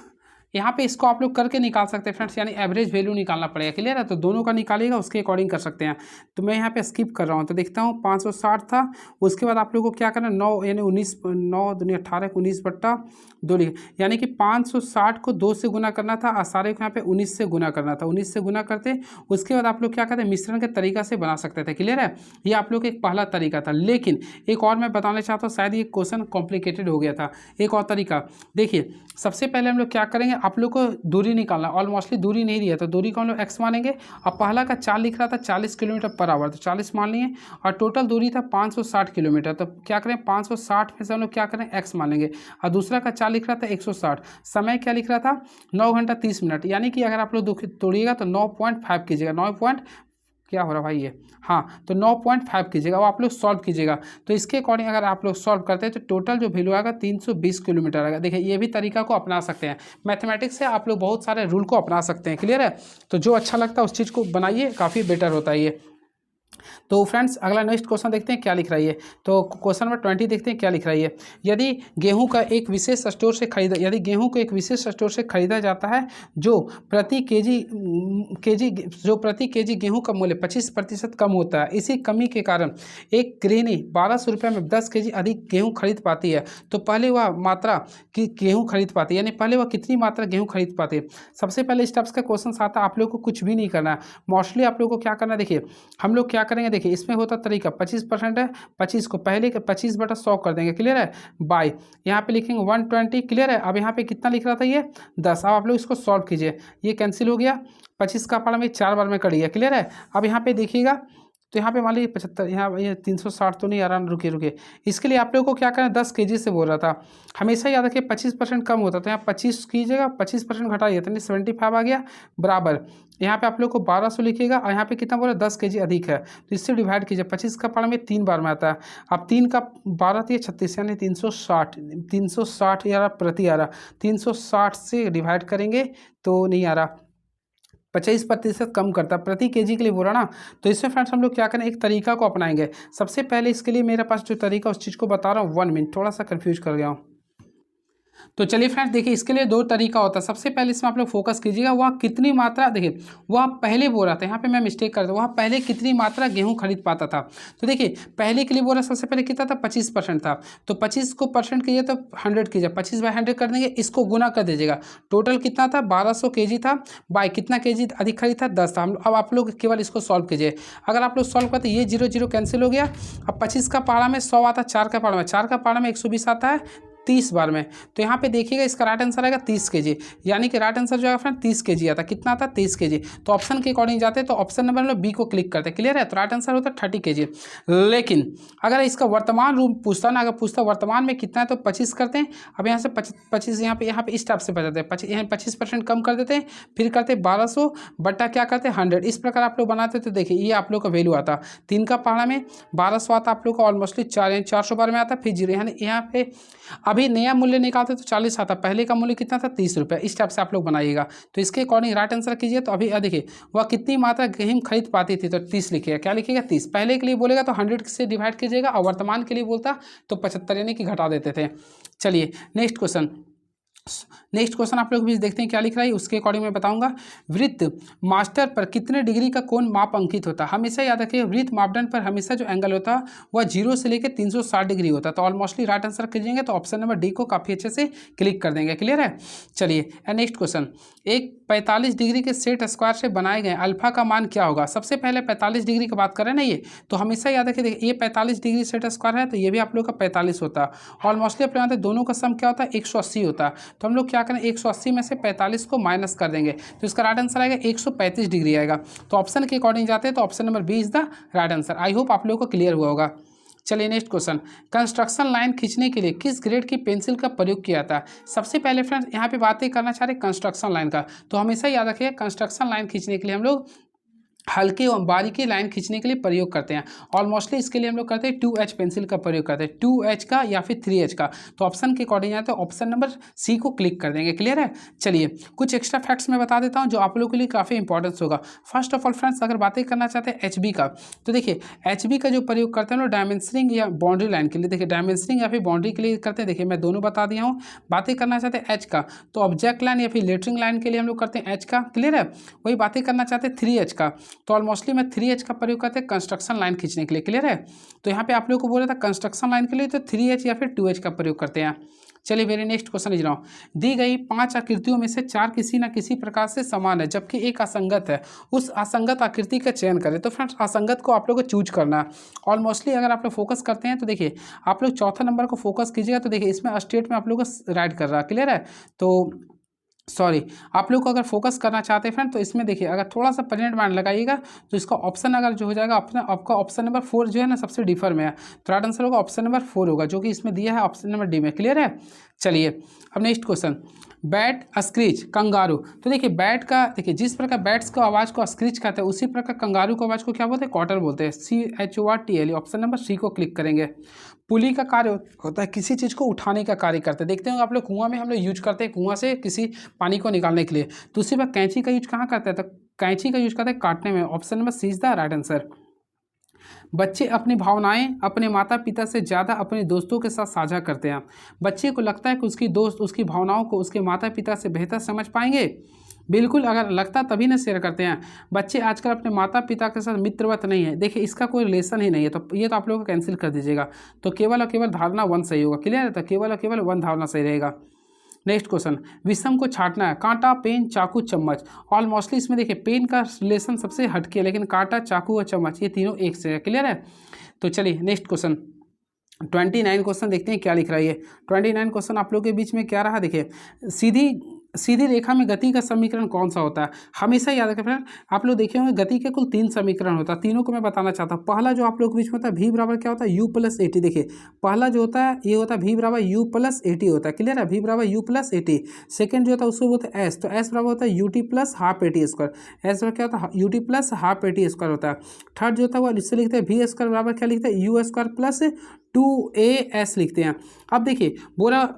यहाँ पे इसको आप लोग करके निकाल सकते हैं फ्रेंड्स, यानी एवरेज वैल्यू निकालना पड़ेगा। क्लियर है, तो दोनों का निकालिएगा, उसके अकॉर्डिंग कर सकते हैं। तो मैं यहाँ पे स्किप कर रहा हूँ, तो देखता हूँ 560 था। उसके बाद आप लोगों को क्या करना है 9 यानी 19 9 दूनी 18 19/2 लिखे, यानी कि 560 को 2 से गुना करना था और सारे को यहाँ पे 19 से गुना करना था। 19 से गुना करते उसके बाद आप लोग क्या करते हैं मिश्रण के तरीका से बना सकते थे। क्लियर है, ये आप लोग एक पहला तरीका था। लेकिन एक और मैं बताना चाहता हूँ, शायद ये क्वेश्चन कॉम्प्लिकेटेड हो गया था। एक और तरीका देखिए, सबसे पहले हम लोग क्या करेंगे, आप लोग को दूरी निकालना। ऑलमोस्टली दूरी नहीं दिया तो दूरी को हम लोग x मानेंगे। अब पहला का चाल लिख रहा था 40 किलोमीटर पर आवर, तो 40 मान लिए और टोटल दूरी था 560 किलोमीटर। तो क्या करें 560 में से हम लोग क्या करें x मान लेंगे। और दूसरा का चाल लिख रहा था 160, समय क्या लिख रहा था 9 घंटा 30 मिनट। यानी कि अगर आप लोग तोड़िएगा तो 9.5 कीजिएगा, 9 क्या हो रहा भाई ये, हाँ तो 9.5 कीजिएगा, वो आप लोग सॉल्व कीजिएगा। तो इसके अकॉर्डिंग अगर आप लोग सॉल्व करते हैं तो टोटल जो वैल्यू आएगा 320 किलोमीटर आएगा। देखिए ये भी तरीका को अपना सकते हैं, मैथमेटिक्स से आप लोग बहुत सारे रूल को अपना सकते हैं। क्लियर है, तो जो अच्छा लगता है उस चीज़ को बनाइए, काफ़ी बेटर होता है ये। तो फ्रेंड्स अगला नेक्स्ट क्वेश्चन देखते हैं क्या लिख रहा है। तो क्वेश्चन नंबर 20 देखते हैं क्या लिख रहा है। यदि गेहूं का एक विशेष स्टोर से खरीदा यदि गेहूं को एक विशेष स्टोर से खरीदा जाता है जो प्रति केजी गेहूं का मूल्य 25% कम होता है, इसी कमी के कारण एक गृहिणी 1200 रुपये में 10 केजी अधिक गेहूँ खरीद पाती है, तो पहले वह मात्रा की गेहूँ खरीद पाती है, यानी पहले वह कितनी मात्रा गेहूँ खरीद पाती है। सबसे पहले स्टेप्स का क्वेश्चन आता है, आप लोग को कुछ भी नहीं करना है। मोस्टली आप लोग को क्या करना है, देखिए हम लोग क्या करेंगे, देखिए इसमें होता तरीका 25% है, 25 को पहले के 25/100 कर देंगे। क्लियर है, बाय यहाँ पे लिखेंगे 120। क्लियर है, अब यहाँ पे कितना लिख रहा था ये 10। अब आप लोग इसको सॉल्व कीजिए, ये कैंसिल हो गया, 25 का पारा में 4 बार में कट गया। क्लियर है, अब यहाँ पे देखिएगा तो यहाँ पे मान लीजिए 75, यहाँ ये 360 तो नहीं आ रहा, रुके इसके लिए आप लोगों को क्या करना है 10 केजी से बोल रहा था। हमेशा याद रखिए 25% कम होता तो यहाँ 25 कीजिएगा, 25% घटाइए तो 75 आ गया बराबर। यहाँ पे आप लोग को 1200 लिखिएगा और यहाँ पे कितना बोला 10 केजी अधिक है, तो इससे डिवाइड कीजिए। 25 का पारा में 3 बार में आता है। अब 3 का 12 तो 36 यानी 360 यार प्रति आ रहा, 360 से डिवाइड करेंगे तो नहीं आ रहा, 25% कम करता प्रति केजी के लिए बोला ना। तो इसमें फ्रेंड्स हम लोग क्या करें, एक तरीका को अपनाएंगे। सबसे पहले इसके लिए मेरे पास जो तरीका उस चीज़ को बता रहा हूँ, 1 मिनट, थोड़ा सा कंफ्यूज कर गया हूँ। तो चलिए फ्रेंड्स देखिए इसके लिए 2 तरीका होता है। सबसे पहले इसमें आप लोग फोकस कीजिएगा, वह कितनी मात्रा, देखिए वह पहले बोल रहा था, यहाँ पे मैं मिस्टेक कर दूँ, वह पहले कितनी मात्रा गेहूं खरीद पाता था। तो देखिए पहले के लिए बोल रहा सबसे पहले कितना था 25% था, तो 25 को परसेंट कीजिए तो 100 कीजिए, 25/100 कर देंगे, इसको गुना कर दीजिएगा। टोटल कितना था 1200 केजी था, बाई कितना केजी अधिक खरीद था 10 था। अब आप लोग केवल इसको सॉल्व कीजिए। अगर आप लोग सॉल्व करते ये 0 0 कैंसिल हो गया। अब 25 का पारा में 100 आता है, 4 का पारा में 4 का पारा में 120 आता है 30 बार में। तो यहाँ पे देखिएगा इसका राइट आंसर आएगा 30 केजी, यानी कि राइट आंसर जो है फ्रेंड 30 केजी आता। कितना आता 30 केजी। तो ऑप्शन के अकॉर्डिंग जाते हैं, तो ऑप्शन नंबर में बी को क्लिक करते हैं। क्लियर है, तो राइट आंसर होता है 30 केजी। लेकिन अगर इसका वर्तमान रूप पूछता ना, अगर पूछता वर्तमान में कितना है तो 25 करते हैं। अब यहाँ से 25 यहाँ पे इस टाइप से बचाते हैं, यहाँ 25% कम कर देते हैं, फिर करते हैं 1200 बट्टा क्या करते हैं 100। इस प्रकार आप लोग बनाते तो देखिए ये आप लोग का वैल्यू आता 3 का पारा में 1200 आता आप लोग का, ऑलमोस्टली 400 बार में आता, फिर 0 यानी यहाँ पे अभी नया मूल्य निकालते तो 40 आता, पहले का मूल्य कितना था 30 रुपये। इस टाइप से आप लोग बनाइएगा। तो इसके अकॉर्डिंग राइट आंसर कीजिए। तो अभी देखिए वह कितनी मात्रा गेहूं खरीद पाती थी, तो 30 लिखिएगा। क्या लिखिएगा 30। पहले के लिए बोलेगा तो 100 से डिवाइड कीजिएगा, और वर्तमान के लिए बोलता तो 75 यानी कि घटा देते थे। चलिए नेक्स्ट क्वेश्चन, नेक्स्ट क्वेश्चन आप लोग भी देखते हैं क्या लिख रहा है, उसके अकॉर्डिंग मैं बताऊंगा। वृत्त मास्टर पर कितने डिग्री का कोण माप अंकित होता है? हमेशा याद रखिए वृत्त मापदंड पर हमेशा जो एंगल होता है वह 0 से लेकर 360 डिग्री होता है। तो ऑलमोस्टली राइट आंसर कीजिएंगे तो ऑप्शन नंबर डी को काफ़ी अच्छे से क्लिक कर देंगे। क्लियर है। चलिए नेक्स्ट क्वेश्चन, एक 45 डिग्री के सेट स्क्वायर से बनाए गए अल्फा का मान क्या होगा? सबसे पहले 45 डिग्री की बात करें ना, ये तो हमेशा याद रखिए, देखिए ये 45 डिग्री सेट स्क्वायर है तो ये भी आप लोग का 45 होता है। ऑलमोस्टली अपने यहाँ दोनों का सम क्या होता है? 180 होता है। तो हम लोग क्या करें, 180 में से 45 को माइनस कर देंगे तो इसका राइट आंसर आएगा 135 डिग्री आएगा। तो ऑप्शन के अकॉर्डिंग जाते हैं तो option number B is the right answer. I hope आप लोगों को क्लियर हुआ होगा। चलिए नेक्स्ट क्वेश्चन, कंस्ट्रक्शन लाइन खींचने के लिए किस ग्रेड की पेंसिल का प्रयोग किया था? सबसे पहले फ्रेंड्स यहाँ पे बातें करना चाह रहे कंस्ट्रक्शन लाइन का, तो हमेशा याद रखिए कंस्ट्रक्शन लाइन खींचने के लिए हम लोग हल्की और बारीकी लाइन खींचने के लिए प्रयोग करते हैं। ऑलमोस्टली इसके लिए हम लोग करते हैं 2H पेंसिल का प्रयोग करते हैं, 2H का या फिर 3H का। तो ऑप्शन के अकॉर्डिंग आते हैं ऑप्शन नंबर सी को क्लिक कर देंगे। क्लियर है। चलिए कुछ एक्स्ट्रा फैक्ट्स मैं बता देता हूं जो आप लोगों के लिए काफ़ी इंपॉर्टेंस होगा। फर्स्ट ऑफ ऑल फ्रेंड्स, अगर बातें करना चाहते हैं HB का, तो देखिए HB का जो प्रयोग करते हैं लोग डायमेंशनिंग या बाउंड्री लाइन के लिए, देखिए डायमेंशनिंग या फिर बाउंड्री के लिए करते हैं। देखिए मैं दोनों बता दिया हूँ। बातें करना चाहते हैं H का, तो ऑब्जेक्ट लाइन या फिर लेटरिंग लाइन के लिए हम लोग करते हैं H का। क्लियर है। वही बातें करना चाहते हैं 3H का, तो ऑलमोस्टली मैं 3H का प्रयोग करते हैं कंस्ट्रक्शन लाइन खींचने के लिए। क्लियर है। तो यहाँ पे आप लोगों को बोला था कंस्ट्रक्शन लाइन के लिए तो 3H या फिर 2H का प्रयोग करते हैं। चलिए वेरी नेक्स्ट क्वेश्चन लिख रहा हूँ, दी गई 5 आकृतियों में से 4 किसी न किसी प्रकार से समान है जबकि एक असंगत है, उस असंगत आकृति का चयन करें। तो फ्रेंड्स असंगत को आप लोग को चूज करना है। ऑलमोस्टली अगर आप लोग फोकस करते हैं तो देखिए आप लोग चौथा नंबर को फोकस कीजिएगा, तो देखिए इसमें स्टेट में आप लोग को राइट कर रहा है। क्लियर है। तो सॉरी, आप लोग को अगर फोकस करना चाहते हैं फ्रेंड तो इसमें देखिए अगर थोड़ा सा परमानेंट माइंड लगाइएगा तो इसका ऑप्शन अगर जो हो जाएगा अपना आपका ऑप्शन नंबर 4 जो है ना सबसे डिफर में है, तो राइट आंसर होगा ऑप्शन नंबर 4 होगा जो कि इसमें दिया है ऑप्शन नंबर डी में। क्लियर है। चलिए अब next question, bat screech kangaroo. तो देखिए बैट का, देखिए जिस प्रकार बैट्स को आवाज़ को स्क्रीच कहते हैं उसी प्रकार कंगारू को आवाज़ को क्या बोलते हैं? क्वार्टर बोलते हैं। CHORTL। ऑप्शन नंबर सी को क्लिक करेंगे। पुली का कार्य होता है किसी चीज़ को उठाने का कार्य करते हैं। देखते हैं आप लोग कुआं में हम लोग यूज करते हैं कुआं से किसी पानी को निकालने के लिए, तो उसी पर कैंची का यूज कहाँ करते हैं? तो कैंची का यूज करते हैं काटने में। Option number C is the right answer. बच्चे अपनी भावनाएं अपने माता पिता से ज़्यादा अपने दोस्तों के साथ साझा करते हैं। बच्चे को लगता है कि उसकी दोस्त उसकी भावनाओं को उसके माता पिता से बेहतर समझ पाएंगे। बिल्कुल, अगर लगता तभी ना शेयर करते हैं। बच्चे आजकल अपने माता पिता के साथ मित्रवत नहीं है। देखिए इसका कोई रिलेशन ही नहीं है, तो ये तो आप लोगों को कैंसिल कर दीजिएगा। तो केवल और केवल धारणा 1 सही होगा। क्लियर है। तो केवल और केवल 1 धारणा सही रहेगा। नेक्स्ट क्वेश्चन, विषम को छांटना है, कांटा पेन चाकू चम्मच। ऑलमोस्टली इसमें देखिए पेन का रिलेशन सबसे हटके है, लेकिन कांटा चाकू और चम्मच ये तीनों एक से है। क्लियर है। तो चलिए नेक्स्ट क्वेश्चन 29 क्वेश्चन देखते हैं क्या लिख रहा है ये। 29 क्वेश्चन आप लोग के बीच में क्या रहा, देखिए सीधी रेखा में गति का समीकरण कौन सा होता है? हमेशा याद रखें फ्रेंड, आप लोग देखे होंगे गति के कुल 3 समीकरण होता है। तीनों को मैं बताना चाहता हूँ। पहला जो आप लोग के बीच में होता है v बराबर क्या होता है? u + 80। देखिए पहला जो होता है ये होता है v बराबर u + 80 होता है। क्लियर है। v बराबर u + 80। सेकेंड जो होता है उसको बोलते हैं s, तो s बराबर होता है ut + ½ AT²। s बराबर क्या होता है? ut + ½ AT² होता है। थर्ड जो होता है वो इससे लिखते हैं v² बराबर क्या लिखते हैं? u² + 2as लिखते हैं। अब देखिए बोला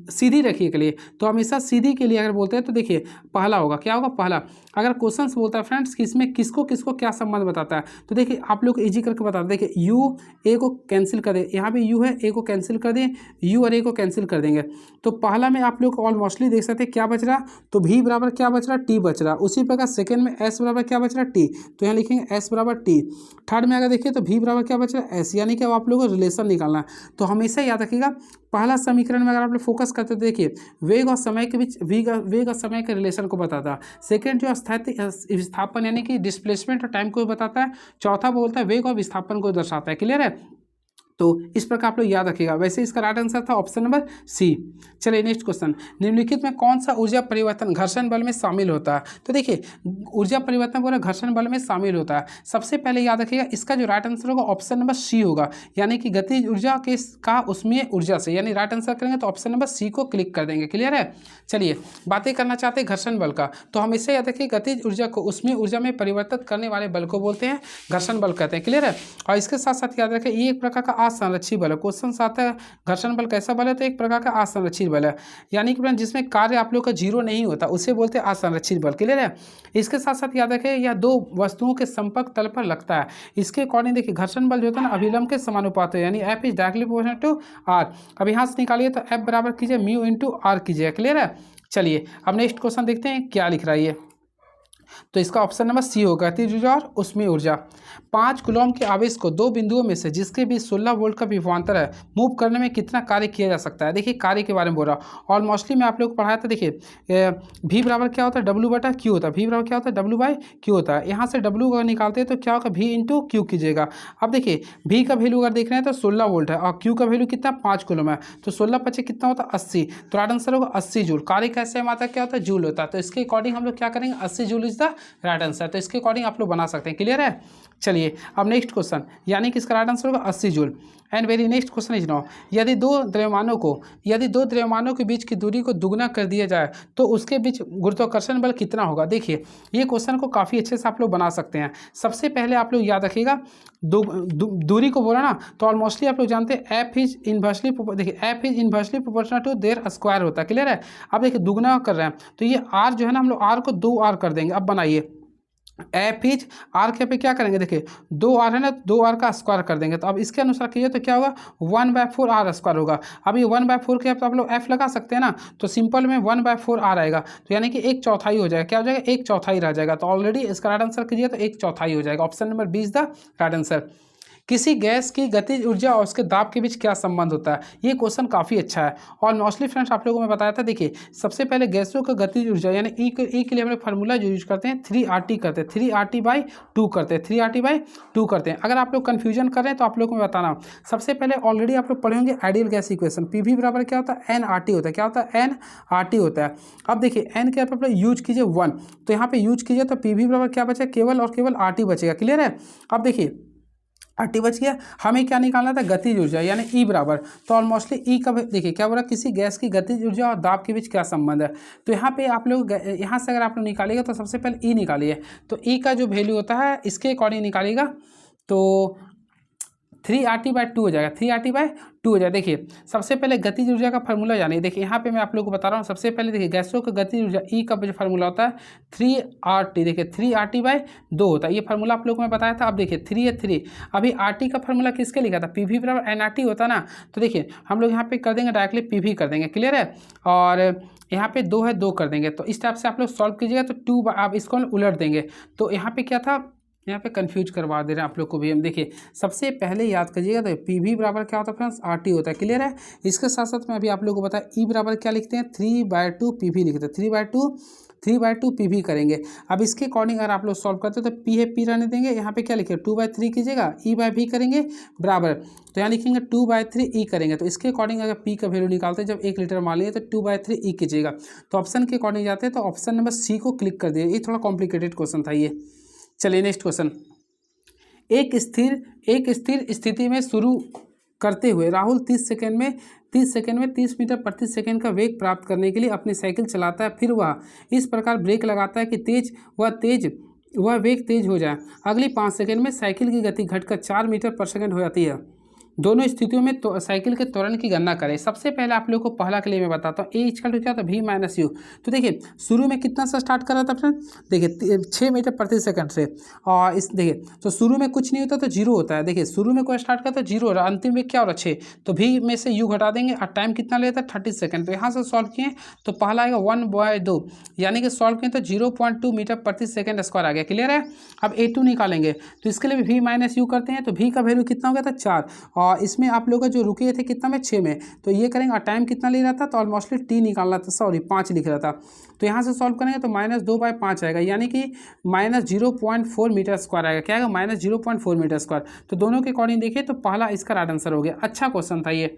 सीधी रखिए के लिए, तो हमेशा सीधी के लिए अगर बोलते हैं तो देखिए पहला होगा क्या होगा? पहला। अगर क्वेश्चन बोलता है फ्रेंड्स कि इसमें किसको किसको क्या संबंध बताता है, तो देखिए आप लोग इजी करके बता दें। देखिए यू ए को कैंसिल कर दे, यहाँ पे यू है ए को कैंसिल कर दें, यू और ए को कैंसिल कर देंगे। तो पहला में आप लोग ऑलमोस्टली देख सकते हैं क्या बच रहा, तो भी बराबर क्या बच रहा? टी बच रहा। उसी प्रकार सेकेंड में एस बराबर क्या बच रहा? टी, तो यहाँ लिखेंगे एस बराबर टी। थर्ड में अगर देखिए तो भी बराबर क्या बच रहा है? एस, यानी कि अब आप लोगों को रिलेशन निकालना है। तो हमेशा याद रखिएगा पहला समीकरण में अगर आप लोग फोकस करते तो देखिए वेग और समय के बीच वेग और समय के रिलेशन को बताता है। सेकंड जो विस्थापन यानी कि डिस्प्लेसमेंट और टाइम को बताता है। चौथा बोलता है वेग और विस्थापन को दर्शाता है। क्लियर है। तो इस प्रकार आप लोग याद रखिएगा। वैसे इसका राइट आंसर था ऑप्शन नंबर सी। चलिए नेक्स्ट क्वेश्चन, निम्नलिखित में कौन सा ऊर्जा परिवर्तन घर्षण बल में शामिल होता है? तो देखिए ऊर्जा परिवर्तन पूरा घर्षण बल में शामिल होता है। सबसे पहले याद रखिएगा इसका जो राइट आंसर होगा ऑप्शन नंबर सी होगा, यानी कि गतिज ऊर्जा के का उसमें ऊर्जा से, यानी राइट आंसर करेंगे तो ऑप्शन नंबर सी को क्लिक कर देंगे। क्लियर है। चलिए बातें करना चाहते हैं घर्षण बल का, तो हमेशा याद रखिए गतिज ऊर्जा को उसमें ऊर्जा में परिवर्तित करने वाले बल को बोलते हैं घर्षण बल कहते हैं। क्लियर है। और इसके साथ साथ याद रखें ये एक प्रकार का असंरक्षित बल है। क्वेश्चन आता है घर्षण बल कैसा बल है, तो एक प्रकार का असंरक्षित बल है, यानी कि जिसमें कार्य आप लोग का जीरो नहीं होता उसे बोलते हैं असंरक्षित बल। क्लियर है। इसके साथ साथ याद रखें यह दो वस्तुओं के संपर्क तल पर लगता है। इसके अकॉर्डिंग देखिए घर्षण बल जो होता है ना अभिलंब के समानुपात है, यानी F is directly proportional to R. अब यहाँ से निकालिए तो F बराबर कीजिए म्यू इंटू आर कीजिए। क्लियर है। चलिए अब नेक्स्ट क्वेश्चन देखते हैं क्या लिख रहा है ये। तो इसका ऑप्शन नंबर सी होगा, गतिज ऊर्जा और उसमें ऊर्जा। 5 कूलॉम के आवेश को दो बिंदुओं में से जिसके बीच 16 वोल्ट का विभवांतर है मूव करने में कितना कार्य किया जा सकता है। देखिए कार्य के बारे में बोल रहा हूँ और मोस्टली मैं आप लोग को पढ़ाया था। देखिए भी बराबर क्या होता है डब्ल्यू बटा क्यू होता है, भी बराबर क्या होता है डब्ल्यू बाई क्यू होता है। यहाँ से डब्ल्यू अगर निकालते हैं तो क्या होगा भी इंटू क्यू कीजिएगा। अब देखिए भी का वैल्यू अगर देख रहे हैं तो 16 वोल्ट है और क्यू का वैल्यू कितना 5 कूलॉम है, तो 16 पचे कितना होता है 80, तो राइट आंसर होगा 80 जूल। कार्य कैसे आता है क्या होता है जूल होता है, तो इसके अकॉर्डिंग हम लोग क्या करेंगे 80 joule is the right answer. तो इसके अकॉर्डिंग आप लोग बना सकते हैं। क्लियर है। चलिए अब नेक्स्ट क्वेश्चन, यानी कि इसका राइट आंसर होगा 80 joule. And very next question is now, यदि दो द्रव्यमानों के बीच की दूरी को दुगना कर दिया जाए तो उसके बीच गुरुत्वाकर्षण बल कितना होगा। देखिए ये क्वेश्चन को काफ़ी अच्छे से आप लोग बना सकते हैं। सबसे पहले आप लोग याद रखिएगा दूरी को बोला ना तो ऑलमोस्टली आप लोग जानते हैं F is inversely proportional to their square होता है। क्लियर है। अब देखिए दुगना कर रहे हैं तो ये आर जो है ना हम लोग आर को 2 आर कर देंगे। अब बनाइए एफ इज आर के पे क्या करेंगे, देखिए 2 आर है ना 2 आर का स्क्वायर कर देंगे। तो अब इसके अनुसार कीजिए तो क्या होगा 1/4 आर स्क्वायर होगा। अब ये 1/4 के आप लोग एफ लगा सकते हैं ना, तो सिंपल में 1/4 आर आएगा, तो यानी कि 1/4 हो जाएगा। क्या हो जाएगा 1/4 रह जाएगा। तो ऑलरेडी इसका राइट आंसर कीजिए तो 1/4 हो जाएगा। Option number 20 the right answer. किसी गैस की गतिज ऊर्जा और उसके दाब के बीच क्या संबंध होता है। ये क्वेश्चन काफ़ी अच्छा है और मोस्टली फ्रेंड्स आप लोगों को मैं बताया था। देखिए सबसे पहले गैसों का गतिज ऊर्जा यानी ई के लिए हम लोग फार्मूला जो यूज करते हैं 3RT करते हैं, 3RT/2 करते हैं, 3RT/2 करते हैं। अगर आप लोग कन्फ्यूजन कर रहे हैं तो आप लोग को मैं बताना, सबसे पहले ऑलरेडी आप लोग पढ़े होंगे आइडियल गैस इक्वेशन, पीवी बराबर क्या होता है NRT होता है। क्या होता है NRT होता है। अब देखिए एन के आप यूज कीजिए 1, तो यहाँ पे यूज कीजिए तो पीवी बराबर क्या बचेगा केवल और केवल RT बचेगा। क्लियर है। अब देखिए RT बच गया, हमें क्या निकालना था गतिज ऊर्जा यानी ई बराबर, तो ऑलमोस्टली ई का देखिए क्या बोला किसी गैस की गतिज ऊर्जा और दाब के बीच क्या संबंध है। तो यहाँ पे आप लोग यहाँ से अगर आप लोग निकालिएगा तो सबसे पहले ई निकालिए, तो ई का जो वैल्यू होता है इसके अकॉर्डिंग निकालिएगा तो 3RT/2 हो जाएगा, 3RT/2 हो जाएगा। देखिए सबसे पहले गतिज ऊर्जा का फार्मूला जानिए। देखिए यहाँ पे मैं आप लोगों को बता रहा हूँ, सबसे पहले देखिए गैसों का गतिज ऊर्जा ई का जो फार्मूला होता है 3RT, देखिए 3RT/2 होता है। ये फार्मूला आप लोगों को मैं बताया था। अब देखिए 3 है 3, अभी RT का फार्मूला किसके लिखा था PV बराबर NRT होता है ना, तो देखिए हम लोग यहाँ पे कर देंगे डायरेक्टली PV कर देंगे। क्लियर है। और यहाँ पे 2 है 2 कर देंगे। तो इस टाइप से आप लोग सॉल्व कीजिएगा तो 2 आप इसको उलट देंगे। तो यहाँ पे क्या था, यहाँ पे कंफ्यूज करवा दे रहे हैं आप लोग को भी हम। देखिए सबसे पहले याद करिएगा तो पीवी बराबर क्या होता है फ्रेंड्स RT होता है। क्लियर है। इसके साथ साथ मैं अभी आप लोगों को बताया ई बराबर क्या लिखते हैं 3/2 PV लिखते हैं, 3/2 PV करेंगे। अब इसके अकॉर्डिंग अगर आप लोग सॉल्व करते हैं तो P है P रहने देंगे, यहाँ पे क्या लिखे 2/3 कीजिएगा, E/V करेंगे बराबर, तो यहाँ लिखेंगे 2/3 E करेंगे। तो इसके अकॉर्डिंग अगर P का वैल्यू निकालते हैं जब 1 लीटर मान लिए तो 2/3 E कीजिएगा। तो ऑप्शन के अकॉर्डिंग जाते हैं तो ऑप्शन नंबर C को क्लिक कर दिए। ये थोड़ा कॉम्प्लिकेटेड क्वेश्चन था ये। चलिए नेक्स्ट क्वेश्चन, एक स्थिर स्थिति में शुरू करते हुए राहुल 30 सेकंड में 30 मीटर प्रति सेकंड का वेग प्राप्त करने के लिए अपनी साइकिल चलाता है। फिर वह इस प्रकार ब्रेक लगाता है कि वह वेग तेज हो जाए। अगली 5 सेकंड में साइकिल की गति घटकर 4 मीटर पर सेकंड हो जाती है। दोनों स्थितियों में तो साइकिल के त्वरण की गणना करें। सबसे पहले आप लोगों को पहला के लिए मैं बताता हूँ, ए इक्वल टू क्या था V-U। तो देखिए शुरू में कितना से स्टार्ट कर रहा था फ्रेंड, देखिए 6 मीटर प्रति सेकंड से, और इस देखिए तो शुरू में कुछ नहीं होता तो जीरो होता है। देखिए शुरू में कोई स्टार्ट करता है जीरो हो रहा है, अंतिम में क्या हो रहा 6, तो V में से U घटा देंगे और टाइम कितना लेता है 30 सेकंड। तो यहाँ से सॉल्व किए तो पहला आएगा 1/2, यानी कि सॉल्व किए तो 0.2 मीटर प्रति सेकंड स्क्वायर आ गया। क्लियर है। अब A2 निकालेंगे तो इसके लिए भी V-U करते हैं, तो V का वैल्यू कितना हो गया था 4, और इसमें आप लोग जो रुके थे कितना में 6 में, तो ये करेंगे और टाइम कितना ले रहा था तो ऑलमोस्टली T निकालना था, सॉरी 5 लिख रहा था। तो यहाँ से सॉल्व करेंगे तो -2/5 आएगा, यानी कि -0.4 मीटर स्क्वायर आएगा। क्या आएगा -0.4 मीटर स्क्वायर। तो दोनों के अकॉर्डिंग देखिए तो पहला इसका राइट आंसर हो गया। अच्छा क्वेश्चन था ये।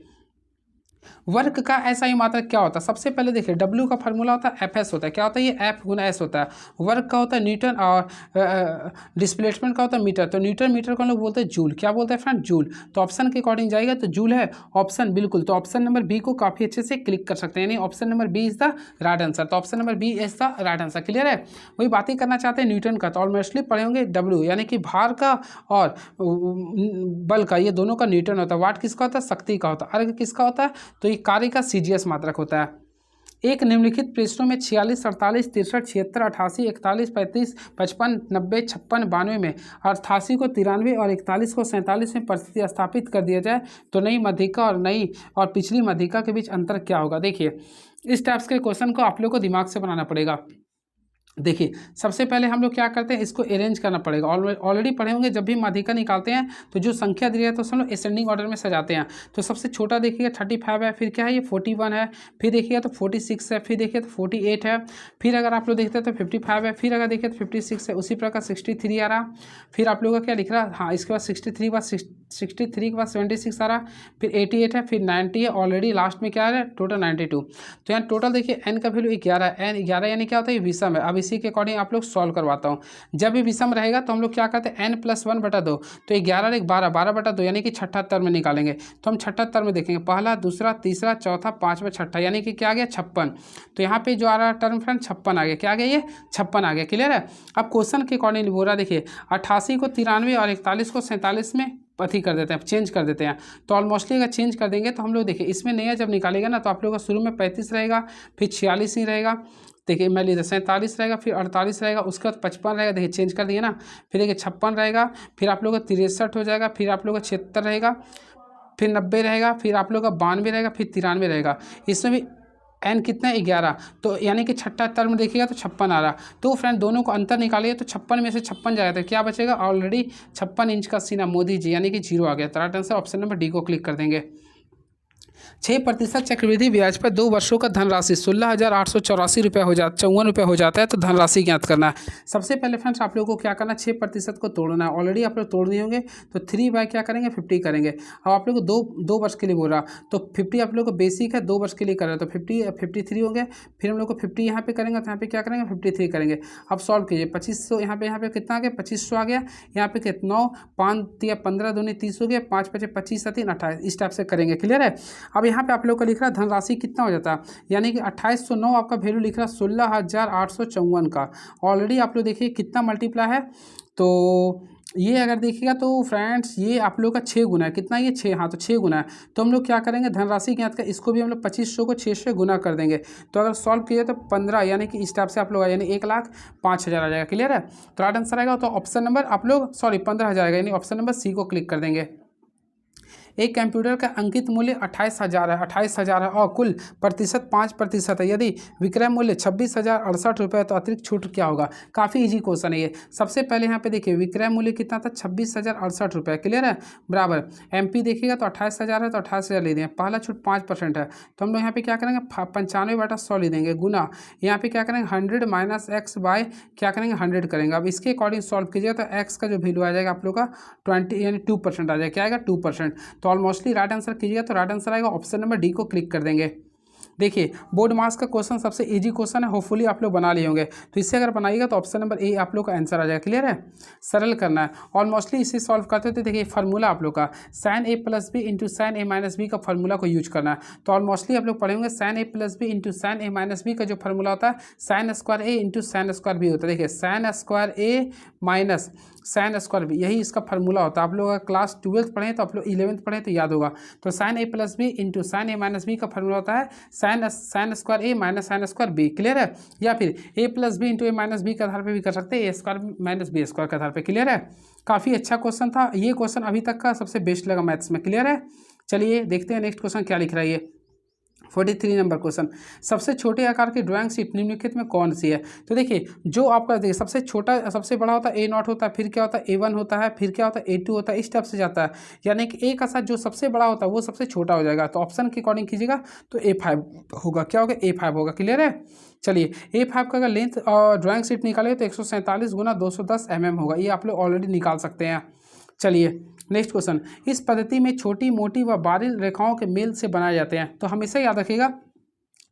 वर्क का ऐसा ही मात्रक क्या होता है? सबसे पहले देखिए डब्ल्यू का फार्मूला होता है एफ एस होता है। क्या होता है? ये एफ गुना एस होता है। वर्क का होता है न्यूटन और डिस्प्लेसमेंट का होता है मीटर। तो न्यूटन मीटर को हम लोग बोलते हैं जूल। क्या बोलते हैं फ्रेंड? जूल। तो ऑप्शन के अकॉर्डिंग जाएगा तो जूल है ऑप्शन, बिल्कुल। तो ऑप्शन नंबर बी को काफ़ी अच्छे से क्लिक कर सकते हैं, यानी option number B is the right answer. तो option number B is the right answer. Clear है? वही बातें करना चाहते हैं न्यूटन का, तो ऑलमोस्टली पढ़े होंगे डब्ल्यू, यानी कि भार का और बल का, ये दोनों का न्यूटन होता है। वाट किसका होता है? शक्ति का होता है। अर्घ किसका होता है? तो ये कार्य का सीजीएस मात्रक होता है। एक निम्नलिखित प्रश्नों में 46, 48, 63, 76, 88, 41, 35, 55, 90, 56, 92 में 88 को 93 और 41 को 47 में परिस्थिति स्थापित कर दिया जाए तो नई मध्यिका और नई और पिछली मध्यिका के बीच अंतर क्या होगा? देखिए इस टाइप्स के क्वेश्चन को आप लोग को दिमाग से बनाना पड़ेगा। देखिए सबसे पहले हम लोग क्या करते हैं, इसको अरेंज करना पड़ेगा। ऑलरेडी पढ़े होंगे जब भी माध्यिका निकालते हैं तो जो संख्या दी है तो हम लोग असेंडिंग ऑर्डर में सजाते हैं। तो सबसे छोटा देखिएगा 35 है, फिर क्या है ये 41 है, फिर देखिएगा तो 46 है, फिर देखिए तो 48 है, फिर अगर आप लोग देखते हैं तो 55 है, फिर अगर देखिए तो 56 है, उसी प्रकार 63 आ रहा, फिर आप लोग का क्या लिख रहा, हाँ इसके बाद 63 बाद 63 के बाद 76 आ रहा, फिर 88 है, फिर 90 है, ऑलरेडी लास्ट में क्या है टोटल 92। तो यहाँ टोटल देखिए एन का वैल्यू 11 है, एन 11 यानी क्या होता है? ये विषम है। अब इसी के अकॉर्डिंग आप लोग सॉल्व करवाता हूँ। जब भी विषम रहेगा तो हम लोग क्या करते हैं n+1/2, तो 11 और 1 12, 12/2 यानी कि छठा टर्म में निकालेंगे। तो हम छठा टर्म में देखेंगे पहला, दूसरा, तीसरा, चौथा, पाँचवा, छठा, यानी कि क्या आ गया 56। तो यहाँ पे जो आ रहा टर्म फ्रेंड 56 आ गया। क्या आ गया? ये 56 आ गया। क्लियर है? अब क्वेश्चन के अकॉर्डिंग बोल रहा देखिए 88 को 93 और 41 को 47 में अथी कर देते हैं, चेंज कर देते हैं। तो ऑलमोस्टली अगर चेंज कर देंगे तो हम लोग देखिए इसमें नया जब निकालेगा ना तो आप लोगों का शुरू में 35 रहेगा, फिर 46 ही रहेगा, देखिए मैं लीजिए 47 रहेगा, फिर 48 रहेगा, उसके बाद 55 रहेगा, देखिए चेंज कर दिए ना, फिर देखिए 56 रहेगा, फिर आप लोग का 63 हो जाएगा, फिर आप लोग का 76 रहेगा, फिर 90 रहेगा, फिर आप लोग का 92 रहेगा, फिर 93 रहेगा। इसमें भी एन कितना 11, तो यानी कि छठा टर्म देखिएगा तो 56 आ रहा। तो फ्रेंड दोनों को अंतर निकालिए तो 56 में से 56 जाएगा तो क्या बचेगा? ऑलरेडी 56 इंच का सीना मोदी जी, यानी कि 0 आ गया। तो right answer option number D को क्लिक कर देंगे। 6% चक्रवृद्धि ब्याज पर 2 वर्षों का धनराशि 16,884 रुपये हो जाता, 54 रुपये हो जाता है। तो धनराशि ज्ञात करना है। सबसे पहले फ्रेंड्स आप लोगों को क्या करना है, 6% को तोड़ना है। ऑलरेडी आप लोग तोड़ दिए होंगे तो 3 बाय क्या करेंगे 50 करेंगे। अब आप लोग को दो वर्ष के लिए बोल रहा तो 50 आप लोग को बेसिक है, 2 वर्ष के लिए कर रहे हैं तो 53 हो गए। फिर हम लोग को 50 यहाँ पे करेंगे तो यहाँ पे क्या करेंगे 53 करेंगे। अब सॉल्व कीजिए 2500, यहाँ पे कितना आ गया 2500 आ गया। यहाँ पे कितना 9 5 या 15 दूनी 30 हो गया, 5 5 25 3 28, इस टाइप से करेंगे। क्लियर है? अब यहाँ पे आप लोग का लिख रहा धनराशि कितना हो जाता है, यानी कि 2809 आपका वैल्यू लिख रहा 16,854 का। ऑलरेडी आप लोग देखिए कितना मल्टीप्लाई है, तो ये अगर देखिएगा तो फ्रेंड्स ये आप लोग का 6 गुना है। कितना ये 6, हाँ तो 6 गुना है। तो हम लोग क्या करेंगे धनराशि ज्ञात का, इसको भी हम लोग 2500 को 6 से गुना कर देंगे। तो अगर सॉल्व किए तो 15, यानी कि इस टाइप से आप लोग यानी 1,05,000 आ जाएगा। क्लियर है? तो राइट आंसर आएगा तो ऑप्शन नंबर आप लोग 15,000 आएगा, यानी ऑप्शन नंबर सी को क्लिक कर देंगे। एक कंप्यूटर का अंकित मूल्य 28,000 है, 28,000 है और कुल प्रतिशत 5% है। यदि विक्रय मूल्य 26,068 रुपये है तो अतिरिक्त छूट क्या होगा? काफ़ी इजी क्वेश्चन है ये। सबसे पहले यहाँ पे देखिए विक्रय मूल्य कितना था 26,068 रुपये। क्लियर है? बराबर MP देखिएगा तो 28,000 है तो 28,000 ले देंगे। पहला छूट 5% है तो हम लोग यहाँ पे क्या करेंगे 95/100 ले देंगे, गुना यहाँ पे क्या करेंगे 100 - x बाय क्या करेंगे 100 करेंगे। अब इसके अकॉर्डिंग सॉल्व कीजिएगा तो x का जो वैल्यू आ जाएगा आप लोग का 20 यानी 2% आ जाएगा। क्या आएगा 2%। तो ऑलमोस्टली राइट आंसर कीजिएगा तो राइट आंसर आएगा ऑप्शन नंबर डी को क्लिक कर देंगे। देखिए बोर्ड मार्क्स का क्वेश्चन सबसे इजी क्वेश्चन है, होपफुली आप लोग बना लिए होंगे। तो इससे अगर बनाइएगा तो ऑप्शन नंबर ए आप लोग का आंसर आ जाएगा। क्लियर है? सरल करना है। ऑलमोस्टली इसे सॉल्व करते थे। देखिए फार्मूला आप लोग का sin a + b × sin a - b का फार्मूला को यूज करना है। तो ऑलमोस्टली आप लोग पढ़ेंगे sin a + b × sin a - b का जो फार्मूला होता है sin² a × sin² b होता है। देखिए sin² a - sin² b, यही इसका फार्मूला होता है। आप लोग क्लास 12th पढ़ें तो आप लोग 11th पढ़ें तो याद होगा। तो sin a + b × sin a - b का फार्मूला होता है sin² a - sin² b। Clear है? या फिर a + b × a - b के आधार पे भी कर सकते हैं, a² - b² के आधार पे। क्लियर है? काफ़ी अच्छा क्वेश्चन था ये। क्वेश्चन अभी तक का सबसे बेस्ट लगा मैथ्स में। क्लियर है? चलिए देखते हैं नेक्स्ट क्वेश्चन क्या लिख रहा है ये। 43 नंबर क्वेश्चन, सबसे छोटे आकार की ड्राइंग शीट निम्नलिखित में कौन सी है? तो देखिए जो आपका देखिए सबसे छोटा सबसे बड़ा होता है A0 होता है, फिर क्या होता है A1 होता है, फिर क्या होता है A2 होता है, इस टाइप से जाता है। यानी कि A का साथ जो सबसे बड़ा होता है वो सबसे छोटा हो जाएगा। तो ऑप्शन के अकॉर्डिंग कीजिएगा तो A5 होगा। क्या होगा? A5 होगा। क्लियर है? चलिए A5 का अगर लेंथ और ड्राइंग शीट निकालेंगे तो 147 × 210 mm होगा। ये आप लोग ऑलरेडी निकाल सकते हैं। चलिए नेक्स्ट क्वेश्चन, इस पद्धति में छोटी मोटी व बारीक रेखाओं के मेल से बनाए जाते हैं। तो हमेशा याद रखिएगा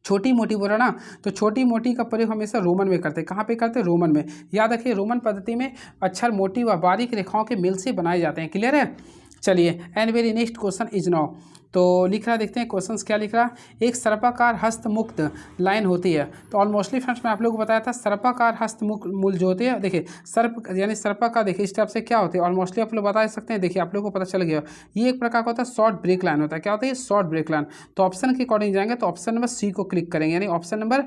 छोटी मोटी बोला ना, तो छोटी मोटी का प्रयोग हमेशा रोमन में करते हैं। कहाँ पे करते हैं? रोमन में। याद रखिए रोमन पद्धति में अक्षर मोटी व बारीक रेखाओं के मेल से बनाए जाते हैं। क्लियर है? चलिए and very next question is now. तो लिख रहा, देखते हैं क्वेश्चंस क्या लिख रहा। एक सर्पाकार हस्तमुक्त लाइन होती है। तो ऑलमोस्टली फ्रेंड्स मैं आप लोगों को बताया था सर्पाकार हस्तमुक्त मूल जो होती है, देखिए सर्प यानी सर्पाकार, देखिए इस टाइप से क्या होती है ऑलमोस्टली आप लोग बता सकते हैं। देखिए आप लोगों को पता चल गया, ये एक प्रकार का होता है शॉर्ट ब्रेक लाइन होता है। क्या होता है? Short break line. तो ऑप्शन के अकॉर्डिंग जाएंगे तो ऑप्शन नंबर सी को क्लिक करेंगे, यानी ऑप्शन नंबर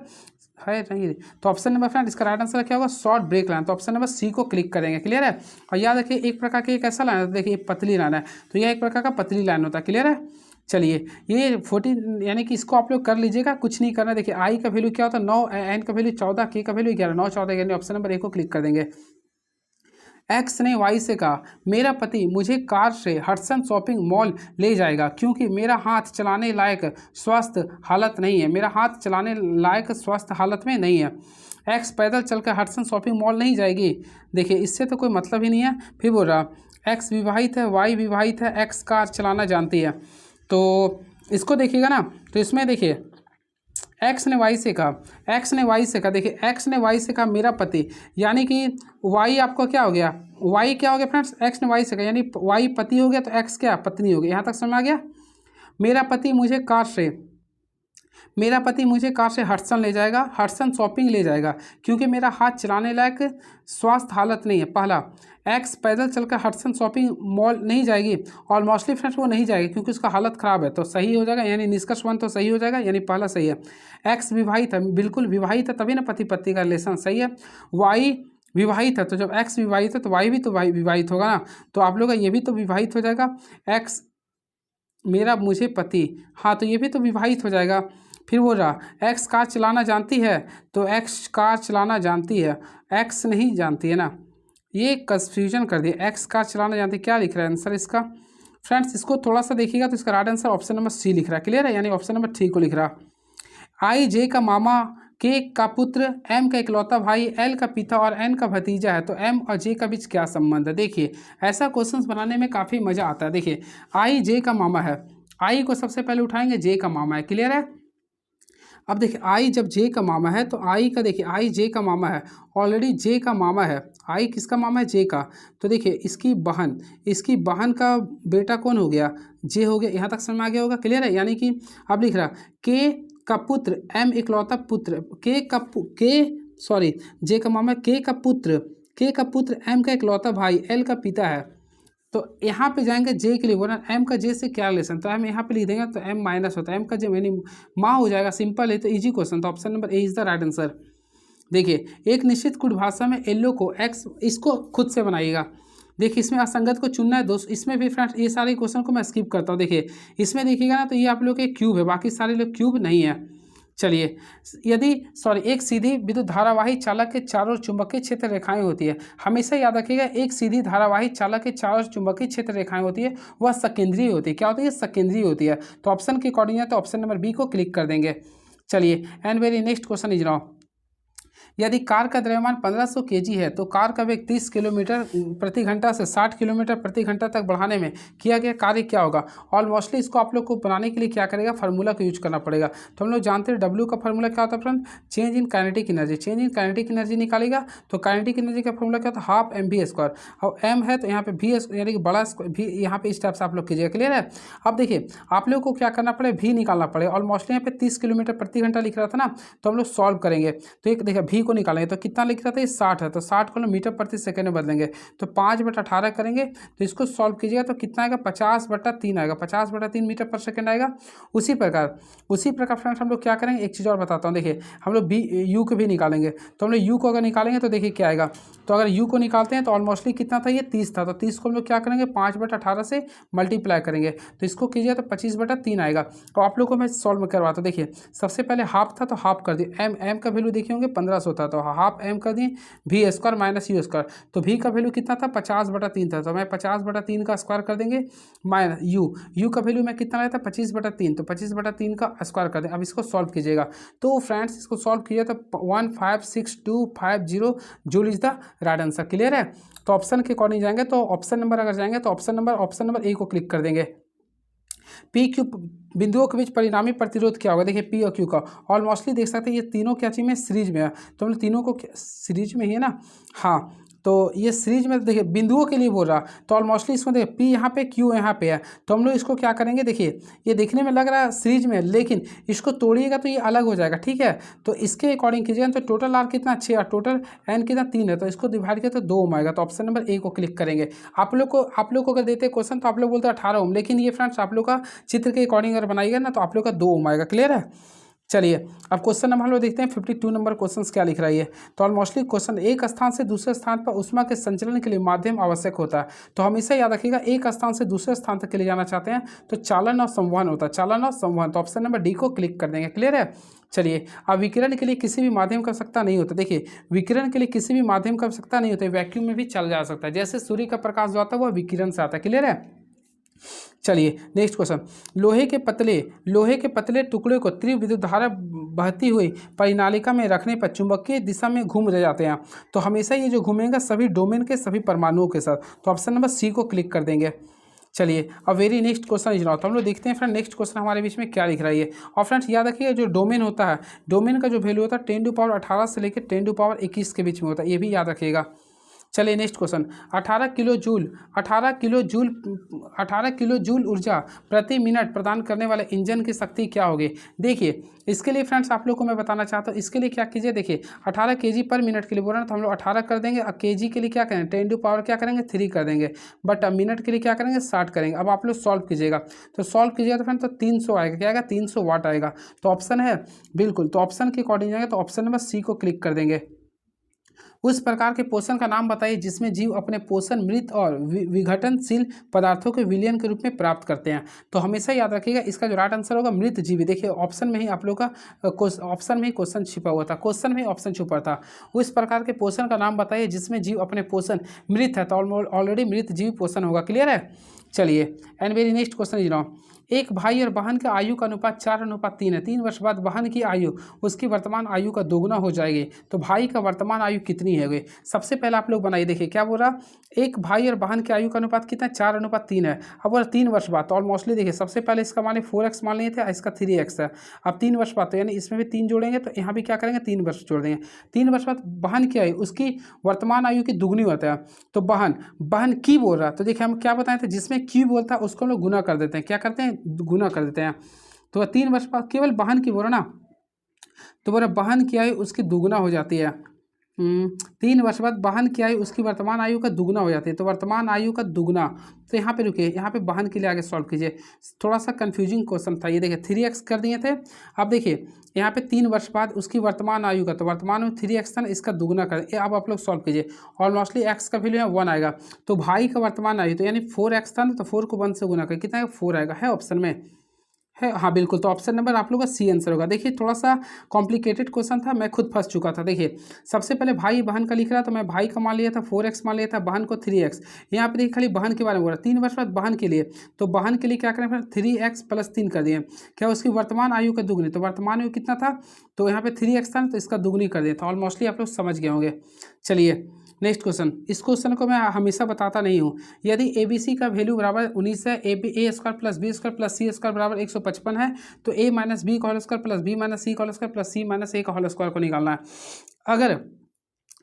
है नहीं, तो ऑप्शन नंबर फ्रेंड इसका राइट आंसर क्या होगा? Short break line. तो ऑप्शन नंबर सी को क्लिक करेंगे। क्लियर है? और याद रखिए एक प्रकार की एक ऐसा लाइन है, देखिए पतली लाइन है, तो यह एक प्रकार का पतली लाइन होता है। क्लियर है? चलिए ये 14 यानी कि इसको आप लोग कर लीजिएगा, कुछ नहीं करना। देखिए आई का वैल्यू क्या होता है? 9, एन का वैल्यू 14, के का वैल्यू 11, 9 14 यानी ऑप्शन नंबर ए को क्लिक कर देंगे। एक्स ने वाई से कहा, मेरा पति मुझे कार से हडसन शॉपिंग मॉल ले जाएगा क्योंकि मेरा हाथ चलाने लायक स्वस्थ हालत नहीं है। मेरा हाथ चलाने लायक स्वस्थ हालत में नहीं है। एक्स पैदल चलकर हडसन शॉपिंग मॉल नहीं जाएगी। देखिए इससे तो कोई मतलब ही नहीं है। फिर बोल रहा एक्स विवाहित है, वाई विवाहित है, एक्स कार चलाना जानती है। तो इसको देखिएगा ना, तो इसमें देखिए एक्स ने वाई से कहा, एक्स ने वाई से कहा, देखिए एक्स ने वाई से कहा मेरा पति, यानी कि वाई आपको क्या हो गया? वाई क्या हो गया फ्रेंड्स? एक्स ने वाई से कहा यानी वाई पति हो गया, तो एक्स क्या? पत्नी हो गई। यहाँ तक समझ आ गया? मेरा पति मुझे कार से हडसन ले जाएगा, हडसन शॉपिंग ले जाएगा क्योंकि मेरा हाथ चलाने लायक स्वास्थ्य हालत नहीं है। पहला, एक्स पैदल चलकर हडसन शॉपिंग मॉल नहीं जाएगी, और मोस्टली फ्रेंड्स वो नहीं जाएगी क्योंकि उसका हालत ख़राब है। तो सही हो जाएगा, यानी निष्कर्ष 1 तो सही हो जाएगा, यानी पहला सही है। एक्स विवाहित है, बिल्कुल विवाहित है तभी ना पति पत्नी का रिलेशन सही है। वाई विवाहित है, तो जब एक्स विवाहित है तो वाई भी तो विवाहित होगा ना, तो आप लोग का ये भी तो विवाहित हो जाएगा। एक्स मेरा मुझे पति, हाँ तो ये भी तो विवाहित हो जाएगा। फिर बोल रहा एक्स कार चलाना जानती है, तो एक्स कार चलाना जानती है, एक्स नहीं जानती है ना, ये कंफ्यूजन कर दिया। एक्स कार चलाना जानती है, क्या लिख रहा है आंसर इसका? फ्रेंड्स इसको थोड़ा सा देखिएगा तो इसका right answer option number C लिख रहा है। क्लियर है? यानी ऑप्शन नंबर 3 को लिख रहा। आई जे का मामा, के का पुत्र, एम का इकलौता भाई, एल का पिता और एन का भतीजा है, तो एम और जे का बीच क्या संबंध है? देखिए ऐसा क्वेश्चंस बनाने में काफ़ी मज़ा आता है। देखिए आई जे का मामा है, आई को सबसे पहले उठाएंगे, जे का मामा है। क्लियर है? अब देखिए आई जब जे का मामा है तो आई का, देखिए आई जे का मामा है, ऑलरेडी जे का मामा है। आई किसका मामा है? जे का। तो देखिए इसकी बहन का बेटा कौन हो गया? जे हो गया। यहाँ तक समझ में आ गया होगा। क्लियर है? यानी कि अब लिख रहा के का पुत्र, एम इकलौता पुत्र, जे का मामा के का पुत्र, एम का इकलौता भाई, एल का पिता है। तो यहाँ पे जाएंगे जे के लिए, बोला एम का जे से क्या रिलेशन, तो हम यहाँ पे लिख देंगे तो एम माइनस होता है, एम का जे यानी माँ हो जाएगा। सिंपल है, तो इजी क्वेश्चन, तो option number A is the right answer. देखिए एक निश्चित कुट भाषा में एलो को एक्स, इसको खुद से बनाइएगा। देखिए इसमें असंगत को चुनना है दोस्त। इसमें भी फ्रेंड्स ये सारे क्वेश्चन को मैं स्किप करता हूँ। देखिए इसमें देखिएगा ना, तो ये आप लोग के क्यूब है, बाकी सारे लोग क्यूब नहीं है। चलिए एक सीधी विद्युत धारावाही चालक के चारों चुंबकीय क्षेत्र रेखाएं होती है। हमेशा याद रखिएगा एक सीधी धारावाही चालक के चारों चुंबकीय क्षेत्र रेखाएं होती है, वह सकेंद्रीय होती है। क्या होती है? सकेंद्रीय होती है। तो ऑप्शन के अकॉर्डिंग है तो ऑप्शन नंबर बी को क्लिक कर देंगे। चलिए and very next question is now. यदि कार का द्रव्यमान 1500 kg है तो कार का वेग 30 किलोमीटर प्रति घंटा से 60 किलोमीटर प्रति घंटा तक बढ़ाने में किया गया कार्य क्या होगा? ऑलमोस्टली इसको आप लोग को बनाने के लिए क्या करेगा? फार्मूला को यूज करना पड़ेगा। तो हम लोग जानते हैं डब्ल्यू का फार्मूला क्या होता है friend? Change in kinetic energy. Change in kinetic energy निकालेगा तो काइनेटिक एनर्जी का फार्मूला क्या होता है? Half M V square. और एम है तो यहाँ पे वी यानी कि बड़ा भी यहाँ पे इस टाइप से आप लोग कीजिएगा। क्लियर है? अब देखिए आप लोग को क्या करना पड़ेगा? वी निकालना पड़ेगा। ऑलमोस्टली यहाँ पे 30 किलोमीटर प्रति घंटा लिख रहा था ना, तो हम लोग सॉल्व करेंगे। तो एक देखिए वी को निकालेंगे तो कितना लिख रहा था? ये 60 है, तो 60 को मीटर प्रति सेकंड में बदलेंगे तो 5/18 करेंगे। तो इसको सॉल्व कीजिएगा तो कितना आएगा? 50/3 आएगा। 50/3 मीटर पर सेकंड आएगा। उसी प्रकार फ्रेंड्स हम लोग क्या करेंगे? एक चीज़ और बताता हूँ। देखिए हम लोग यू को भी निकालेंगे, तो हम लोग यू को अगर निकालेंगे तो देखिए क्या आएगा। तो अगर यू को निकालते हैं तो ऑलमोस्टली कितना था? ये 30 था, तो 30 को हम लोग क्या करेंगे? 5/18 से मल्टीप्लाई करेंगे तो इसको कीजिए तो 25/3 आएगा। तो आप लोग को मैं सॉल्व करवाता हूँ। देखिए सबसे पहले हाफ था तो हाफ कर दिए। एम का वैल्यू देखे होंगे 1500 था, तो हाफ एम कर दिए V square minus U square. तो वी का वैल्यू कितना था 50/3 था, तो मैं 50/3 का स्क्वायर कर देंगे माइनस यू का वैल्यू मैं कितना लाया था 25/3, तो 25/3 का स्क्वायर कर दें। अब इसको सॉल्व कीजिएगा, तो फ्रेंड्स इसको सॉल्व कीजिए तो 156,250 joule is the right answer. Clear है? तो ऑप्शन के अकॉर्डिंग जाएंगे, तो ऑप्शन नंबर अगर जाएंगे तो ऑप्शन नंबर ए को क्लिक कर देंगे। पी क्यू बिंदुओं के बीच परिणामी प्रतिरोध क्या होगा? देखिए पी और क्यू का ऑलमोस्टली देख सकते हैं ये तीनों क्या चीज़ में सीरीज में है, तो हम तीनों को सीरीज में ही है ना, हाँ तो ये सीरीज में देखिए बिंदुओं के लिए बोल रहा, तो ऑलमोस्टली इसमें देखिए पी यहाँ पे क्यू यहाँ पे है, तो हम लोग इसको क्या करेंगे, देखिए ये देखने में लग रहा है सीरीज में, लेकिन इसको तोड़िएगा तो ये अलग हो जाएगा, ठीक है। तो इसके अकॉर्डिंग कीजिएगा, तो टोटल आर कितना 6 और टोटल एन कितना 3 है, तो इसको डिवाइड किया तो 2 ओम आएगा, तो ऑप्शन नंबर ए को क्लिक करेंगे। आप लोग को अगर देते क्वेश्चन तो आप लोग बोलते 18 ओम, लेकिन ये फ्रेंड्स आप लोग का चित्र के अकॉर्डिंग अगर बनाइएगा ना तो आप लोग का 2 ओम आएगा। क्लियर है? चलिए अब क्वेश्चन नंबर हम लोग देखते हैं 52 नंबर क्वेश्चन क्या लिख रहा है। तो ऑलमोस्टली क्वेश्चन एक स्थान से दूसरे स्थान पर उष्मा के संचलन के लिए माध्यम आवश्यक होता है, तो हमेशा याद रखिएगा एक स्थान से दूसरे स्थान तक के लिए जाना चाहते हैं तो चालन और संवहन होता है, चालन और संवहन, तो ऑप्शन नंबर डी को क्लिक कर देंगे। क्लियर है? चलिए अब विकिरण के लिए किसी भी माध्यम का आवश्यकता नहीं होता, देखिए विकिरण के लिए किसी भी माध्यम का आवश्यकता नहीं होता, वैक्यूम में भी चल जा सकता है, जैसे सूर्य का प्रकाश जो आता है वह विकिरण से आता है। क्लियर है? चलिए नेक्स्ट क्वेश्चन, लोहे के पतले टुकड़े को तीव्र विद्युत धारा बहती हुई परिनालिका में रखने पर चुंबकीय दिशा में घूम रह जाते हैं, तो हमेशा ये जो घूमेगा सभी डोमेन के सभी परमाणुओं के साथ, तो ऑप्शन नंबर सी को क्लिक कर देंगे। चलिए अब very next question is now, तो हम लोग देखते हैं फ्रेंड नेक्स्ट क्वेश्चन हमारे बीच में क्या लिख रहा है ये। और फ्रेंड्स याद रखिए जो डोमेन होता है, डोमेन का जो वैल्यू होता है 10⁻18 से लेकर 10⁻21 के बीच में होता है, ये भी याद रखिएगा। चलिए नेक्स्ट क्वेश्चन, 18 किलो जूल ऊर्जा प्रति मिनट प्रदान करने वाले इंजन की शक्ति क्या होगी? देखिए इसके लिए फ्रेंड्स आप लोग को मैं बताना चाहता हूँ, इसके लिए क्या कीजिए, देखिए 18 kg पर मिनट के लिए बोल रहे हैं तो हम लोग 18 कर देंगे, और केजी के लिए क्या करेंगे 10⁻ क्या करेंगे 3 कर देंगे, बट अब मिनट के लिए क्या करेंगे 60 करेंगे। अब आप लोग सॉल्व कीजिएगा, तो सॉल्व कीजिएगा तो फ्रेंड तो 300 आएगा, क्या आएगा 300 वाट आएगा, तो ऑप्शन है बिल्कुल, तो ऑप्शन के अकॉर्डिंग जाएंगे तो ऑप्शन नंबर सी को क्लिक कर देंगे। उस प्रकार के पोषण का नाम बताइए जिसमें जीव अपने पोषण मृत और विघटनशील पदार्थों के विलयन के रूप में प्राप्त करते हैं, तो हमेशा याद रखिएगा इसका जो राइट आंसर होगा मृत जीवी। देखिए ऑप्शन में ही आप लोग का ऑप्शन में ही क्वेश्चन छिपा हुआ था, क्वेश्चन में ही ऑप्शन छुपा था। उस प्रकार के पोषण का नाम बताइए जिसमें जीव अपने पोषण मृत है, तो ऑलरेडी मृत जीव पोषण होगा। क्लियर है? चलिए and very next question is now, एक भाई और बहन का आयु का अनुपात 4:3 है, 3 वर्ष बाद बहन की आयु उसकी वर्तमान आयु का दोगुना हो जाएगी, तो भाई का वर्तमान आयु कितनी है? सबसे पहले आप लोग बनाइए, देखिए क्या बोल रहा, एक भाई और बहन की आयु का अनुपात कितना 4:3 है, अब बोला 3 वर्ष बाद, तो ऑलमोस्टली देखिए सबसे पहले इसका मान 4x मान लिए थे, इसका 3x है, अब 3 वर्ष बाद, तो यानी इसमें भी 3 जोड़ेंगे तो यहाँ भी क्या करेंगे 3 वर्ष जोड़ देंगे। 3 वर्ष बाद बहन की आयु उसकी वर्तमान आयु की दुगनी होता है, तो बहन की बोल रहा, तो देखिए हम क्या बताए थे, जिसमें की बोलता है उसको हम लोग गुना कर देते हैं, क्या करते हैं गुना कर देते हैं, तो 3 वर्ष बाद केवल बहन की बोल रहा ना, तो बोला बहन की आयु उसकी दुगुना हो जाती है, 3 वर्ष बाद बहन की आयु उसकी वर्तमान आयु का दुगुना हो जाती है, तो वर्तमान आयु का दुगुना, तो यहाँ पे रुकिए, यहाँ पे बहन के लिए आगे सॉल्व कीजिए, थोड़ा सा कंफ्यूजिंग क्वेश्चन था ये, देखिए 3x कर दिए थे, अब देखिए यहाँ पे 3 वर्ष बाद उसकी वर्तमान आयु का, तो वर्तमान में 3x था ना, इसका दुगुना कर, अब आप लोग सॉल्व कीजिए, ऑलमोस्टली x का वैल्यू है 1 आएगा, तो भाई का वर्तमान आयु तो यानी 4x था ना, तो 4 को 1 से गुना कर कितना आएगा 4 आएगा, है ऑप्शन में है, हाँ बिल्कुल, तो ऑप्शन नंबर आप लोग का सी आंसर होगा। देखिए थोड़ा सा कॉम्प्लिकेटेड क्वेश्चन था, मैं खुद फंस चुका था। देखिए सबसे पहले भाई बहन का लिख रहा, तो मैं भाई का मान लिया था 4x मान लिया था, बहन को 3x, यहाँ पे देखिए खाली बहन के बारे में बोल रहा, 3 वर्ष बाद बहन के लिए, तो बहन के लिए क्या करें फिर 3x + 3 कर दिए, क्या उसकी वर्तमान आयु का दुगनी, तो वर्तमान आयु कितना था, तो यहाँ पे 3x था तो इसका दुगनी कर दिया था, ऑलमोस्टली आप लोग समझ गए होंगे। चलिए नेक्स्ट क्वेश्चन, इस क्वेश्चन को मैं हमेशा बताता नहीं हूँ, यदि ABC का वैल्यू बराबर 19 है, A² + B² + C² बराबर 155 है, तो A - B का whole square plus B - C का whole square plus C - A का होल स्क्वायर को निकालना है। अगर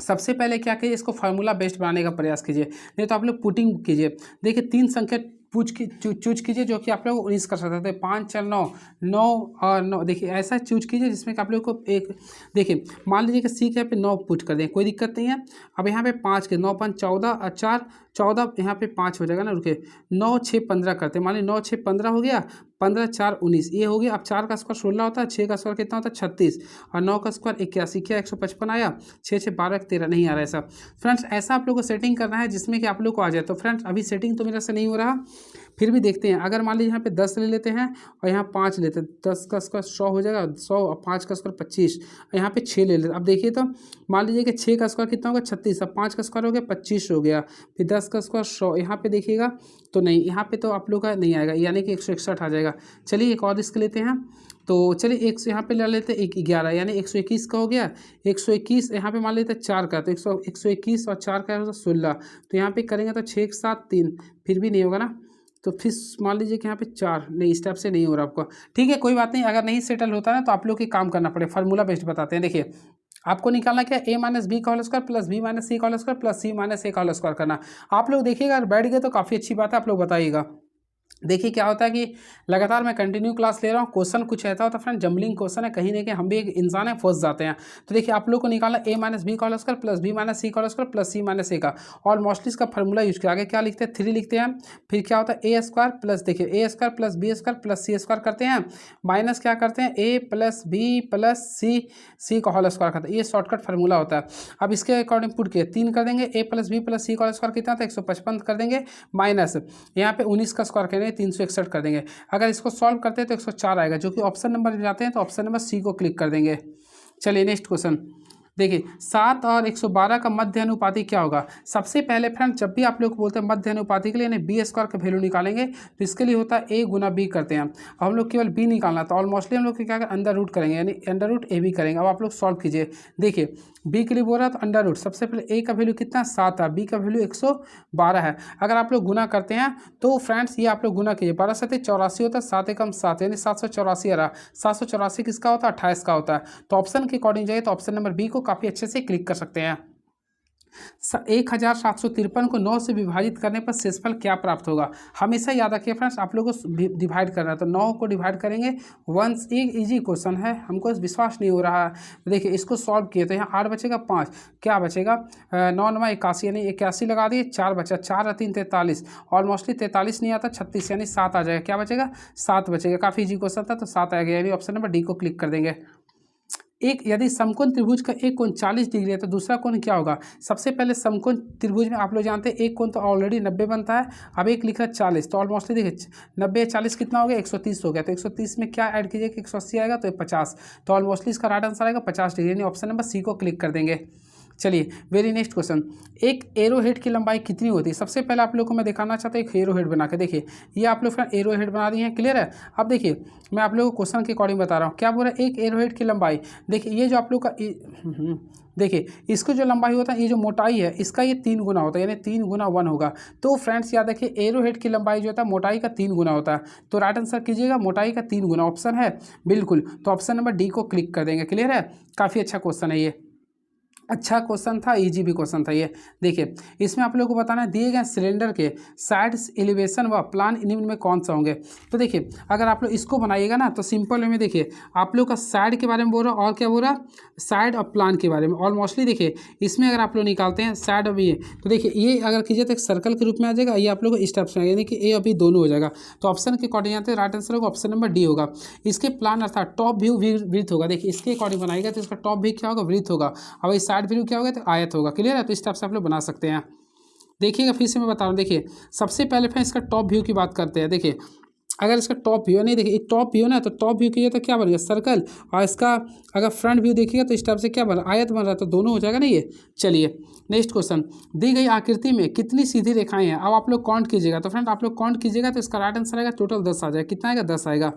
सबसे पहले क्या कीजिए, इसको फार्मूला बेस्ड बनाने का प्रयास कीजिए, नहीं तो आप लोग पुटिंग कीजिए। देखिए 3 संख्या चूज कीजिए जो कि आप लोग 19 कर सकते हैं, 5 4 9 9 और 9, देखिए ऐसा चूज कीजिए जिसमें कि आप लोग को एक, देखिए मान लीजिए कि सी के यहाँ पे 9 पुट कर दें, कोई दिक्कत नहीं है। अब यहाँ पे 5 के 9 5 14 और 4 14, यहाँ पे 5 हो जाएगा ना, रुके 9 6 15 करते हैं, मान लीजिए 9 6 15 हो गया, 15 4 19 ये हो गया। अब 4 का स्क्वायर 16 होता है, 6 का स्क्वायर कितना होता है 36, और 9 का स्क्वायर 81, क्या 155 आया, 6 6 12 13 नहीं आ रहा है ऐसा। फ्रेंड्स ऐसा आप लोग को सेटिंग करना है जिसमें कि आप लोग को आ जाए। तो फ्रेंड्स अभी सेटिंग तो मेरा से नहीं हो रहा, फिर भी देखते हैं, अगर मान लीजिए यहाँ पे 10 ले लेते हैं और यहाँ 5 लेते हैं, 10 का स्क्वायर 100 हो जाएगा, 100 और 5 का स्क्वायर 25, यहाँ पे 6 ले लेते हैं। अब देखिए तो मान लीजिए कि 6 का स्क्वायर कितना होगा 36, अब 5 का स्क्वायर हो गया 25 हो गया, फिर 10 का स्क्वायर 100, यहाँ पे देखिएगा तो नहीं, यहाँ पे तो आप लोग का नहीं आएगा, यानी कि 161 आ जाएगा। चलिए एक और रिस्क लेते हैं, तो चलिए एक यहाँ पे ले लेते हैं 11 यानी 121 का हो गया, 121 यहाँ पे मान लेते हैं 4 का, तो 121 और 4 का होगा 16, तो यहाँ पे करेंगे तो 6 के साथ 3, फिर भी नहीं होगा ना, तो फिर मान लीजिए कि यहाँ पे 4, नहीं इस टाइप से नहीं हो रहा आपको। ठीक है कोई बात नहीं, अगर नहीं सेटल होता है तो आप लोग की काम करना पड़े, फार्मूला बेस्ड बताते हैं। देखिए आपको निकालना क्या, a माइनस बी का whole square plus B minus C का whole square plus C minus A का होल स्क्वायर करना। आप लोग देखिएगा अगर बैठ गए तो काफ़ी अच्छी बात है, आप लोग बताइएगा। देखिए क्या होता है कि लगातार मैं कंटिन्यू क्लास ले रहा हूँ, क्वेश्चन कुछ ऐसा होता है फ्रेंड, जम्बलिंग क्वेश्चन है, कहीं ना कहीं हम भी एक इंसान है, फंस जाते हैं। तो देखिए आप लोग को निकालना a माइनस बी का whole square plus B minus C का whole square plus C minus A का, और मोस्टली इसका फॉर्मूला यूज किया, आगे क्या लिखते हैं 3 लिखते हैं, फिर क्या होता है ए स्क्वायर प्लस, देखिए A square plus B square plus C square करते हैं, माइनस क्या करते हैं A plus B plus C का होल स्क्वायर करते हैं, ये शॉर्टकट फार्मूला होता है। अब इसके अकॉर्डिंग पुट किए 3 कर देंगे, ए प्लस बी प्लस सी का होल स्क्वायर कितना था 155 कर देंगे, माइनस यहाँ पे 19 का स्क्वायर करेंगे 361 कर देंगे। अगर इसको सॉल्व करते हैं तो 104 आएगा, जो कि ऑप्शन नंबर में जाते हैं, तो ऑप्शन नंबर सी को क्लिक कर देंगे। चलिए नेक्स्ट क्वेश्चन देखिए, 7 और 112 का मध्य अनुपाती क्या होगा। सबसे पहले फ्रेंड जब भी आप लोग बोलते हैं मध्य अनुपाती के लिए यानी बी स्क्वायर का वैल्यू निकालेंगे, तो इसके लिए होता है ए गुना बी करते हैं, अब हम लोग केवल बी निकालना, तो ऑलमोस्टली हम लोग क्या करें अंडर रूट करेंगे, यानी अंडर रूट ए बी करेंगे। अब आप लोग सॉल्व कीजिए, देखिए बी के लिए बोल रहा है तो अंडर रूट, सबसे पहले ए का वैल्यू कितना 7 है, बी का वैल्यू 112 है। अगर आप लोग गुना करते हैं तो फ्रेंड्स ये आप लोग गुना कीजिए, 12 7 84 होता है, 7 एकम 7 यानी 784 आ रहा, 784 किसका होता है 28 का होता है। तो ऑप्शन के अकॉर्डिंग जाइए तो ऑप्शन नंबर बी को काफ़ी अच्छे से क्लिक कर सकते हैं। 1753 को 9 से विभाजित करने पर शेषफल क्या प्राप्त होगा। हमेशा याद रखिए फ्रेंड्स, आप लोगों को डिवाइड करना है, तो 9 को डिवाइड करेंगे 1, एक इजी क्वेश्चन है, हमको विश्वास नहीं हो रहा है। देखिए इसको सॉल्व किए तो यहाँ 8 बचेगा, 5 क्या बचेगा 9 9 81 यानी 81 लगा दिए, 4 बचा, 4 और 3 43, ऑलमोस्टली 43 नहीं आता 36 यानी 7 आ जाएगा, क्या बचेगा 7 बचेगा। काफ़ी इजी क्वेश्चन था तो 7 आ गया, यानी ऑप्शन नंबर डी को क्लिक कर देंगे। एक यदि समकोण त्रिभुज का एक कोण 40 डिग्री है तो दूसरा कोण क्या होगा। सबसे पहले समकोण त्रिभुज में आप लोग जानते हैं एक कोण तो ऑलरेडी 90 बनता है, अब एक लिखा है 40, तो ऑलमोस्टली देखिए 90 40 कितना हो गया 130 हो गया, तो 130 में क्या ऐड कीजिए कि 180 आएगा तो 50, तो ऑलमोस्टली इसका राइट आंसर आएगा 50 डिग्री, यानी ऑप्शन नंबर सी को क्लिक कर देंगे। चलिए वेरी नेक्स्ट क्वेश्चन, एक एरो हेड की लंबाई कितनी होती है। सबसे पहले आप लोग को मैं दिखाना चाहता हूँ एक एरो हेड बना के, देखिए ये आप लोग फ्रेंड एरो हेड बना दिए हैं, क्लियर है। अब देखिए मैं आप लोगों को क्वेश्चन के अकॉर्डिंग बता रहा हूँ, क्या बोल रहा है एक एरो हेड की लंबाई, देखिए ये जो आप लोग का देखिए इसको जो लंबाई होता है, ये जो मोटाई है इसका ये 3 गुना होता है, यानी 3 गुना 1 होगा। तो फ्रेंड्स याद रखिए एरो हेड की लंबाई जो होता है मोटाई का 3 गुना होता है, तो राइट आंसर कीजिएगा मोटाई का 3 गुना, ऑप्शन है बिल्कुल, तो ऑप्शन नंबर डी को क्लिक कर देंगे, क्लियर है। काफ़ी अच्छा क्वेश्चन है ये, अच्छा क्वेश्चन था, इजी भी क्वेश्चन था ये। देखिए इसमें आप लोगों को बताना है दिए गए सिलेंडर के साइड एलिवेशन व प्लान निम्न में कौन सा होंगे। तो देखिए अगर आप लोग इसको बनाइएगा ना तो सिंपल वे में देखिए आप लोग का साइड के बारे में बोल रहा और क्या बोल रहा साइड और प्लान के बारे में। ऑलमोस्टली देखिए इसमें अगर आप लोग निकालते हैं साइड और ये, तो देखिए ये अगर कीजिए तो एक सर्कल के रूप में आ जाएगा, ये आप लोग को स्टेप्स में यानी कि ए और बी दोनों हो जाएगा। तो ऑप्शन के अकॉर्डिंग आते हैं राइट आंसर होगा ऑप्शन नंबर डी होगा। इसके प्लान अर्थात टॉप व्यू वृत्त होगा, देखिए इसके अकॉर्डिंग बनाएगा तो इसका टॉप व्यू क्या होगा वृत्त होगा, और ये साइड व्यू क्या होगा तो आयत होगा, क्लियर है। तो इस टाइप से आप लोग बना सकते हैं। देखिएगा फिर से मैं बता रहा हूँ, देखिए सबसे पहले फिर इसका टॉप व्यू की बात करते हैं। देखिए अगर इसका टॉप व्यू नहीं, देखिए एक टॉप व्यू ना, तो टॉप व्यू कीजिए तो क्या बनेगा सर्कल, और इसका अगर फ्रंट व्यू देखिएगा तो इस टाइप से क्या बना आयत बन रहा है, तो दोनों हो जाएगा ना ये। चलिए नेक्स्ट क्वेश्चन, दी गई आकृति में कितनी सीधी रेखाएं हैं। अब आप लोग काउंट कीजिएगा, तो फ्रेंड आप लोग काउंट कीजिएगा तो इसका राइट आंसर आएगा टोटल 10 आ जाएगा। कितना आएगा 10 आएगा।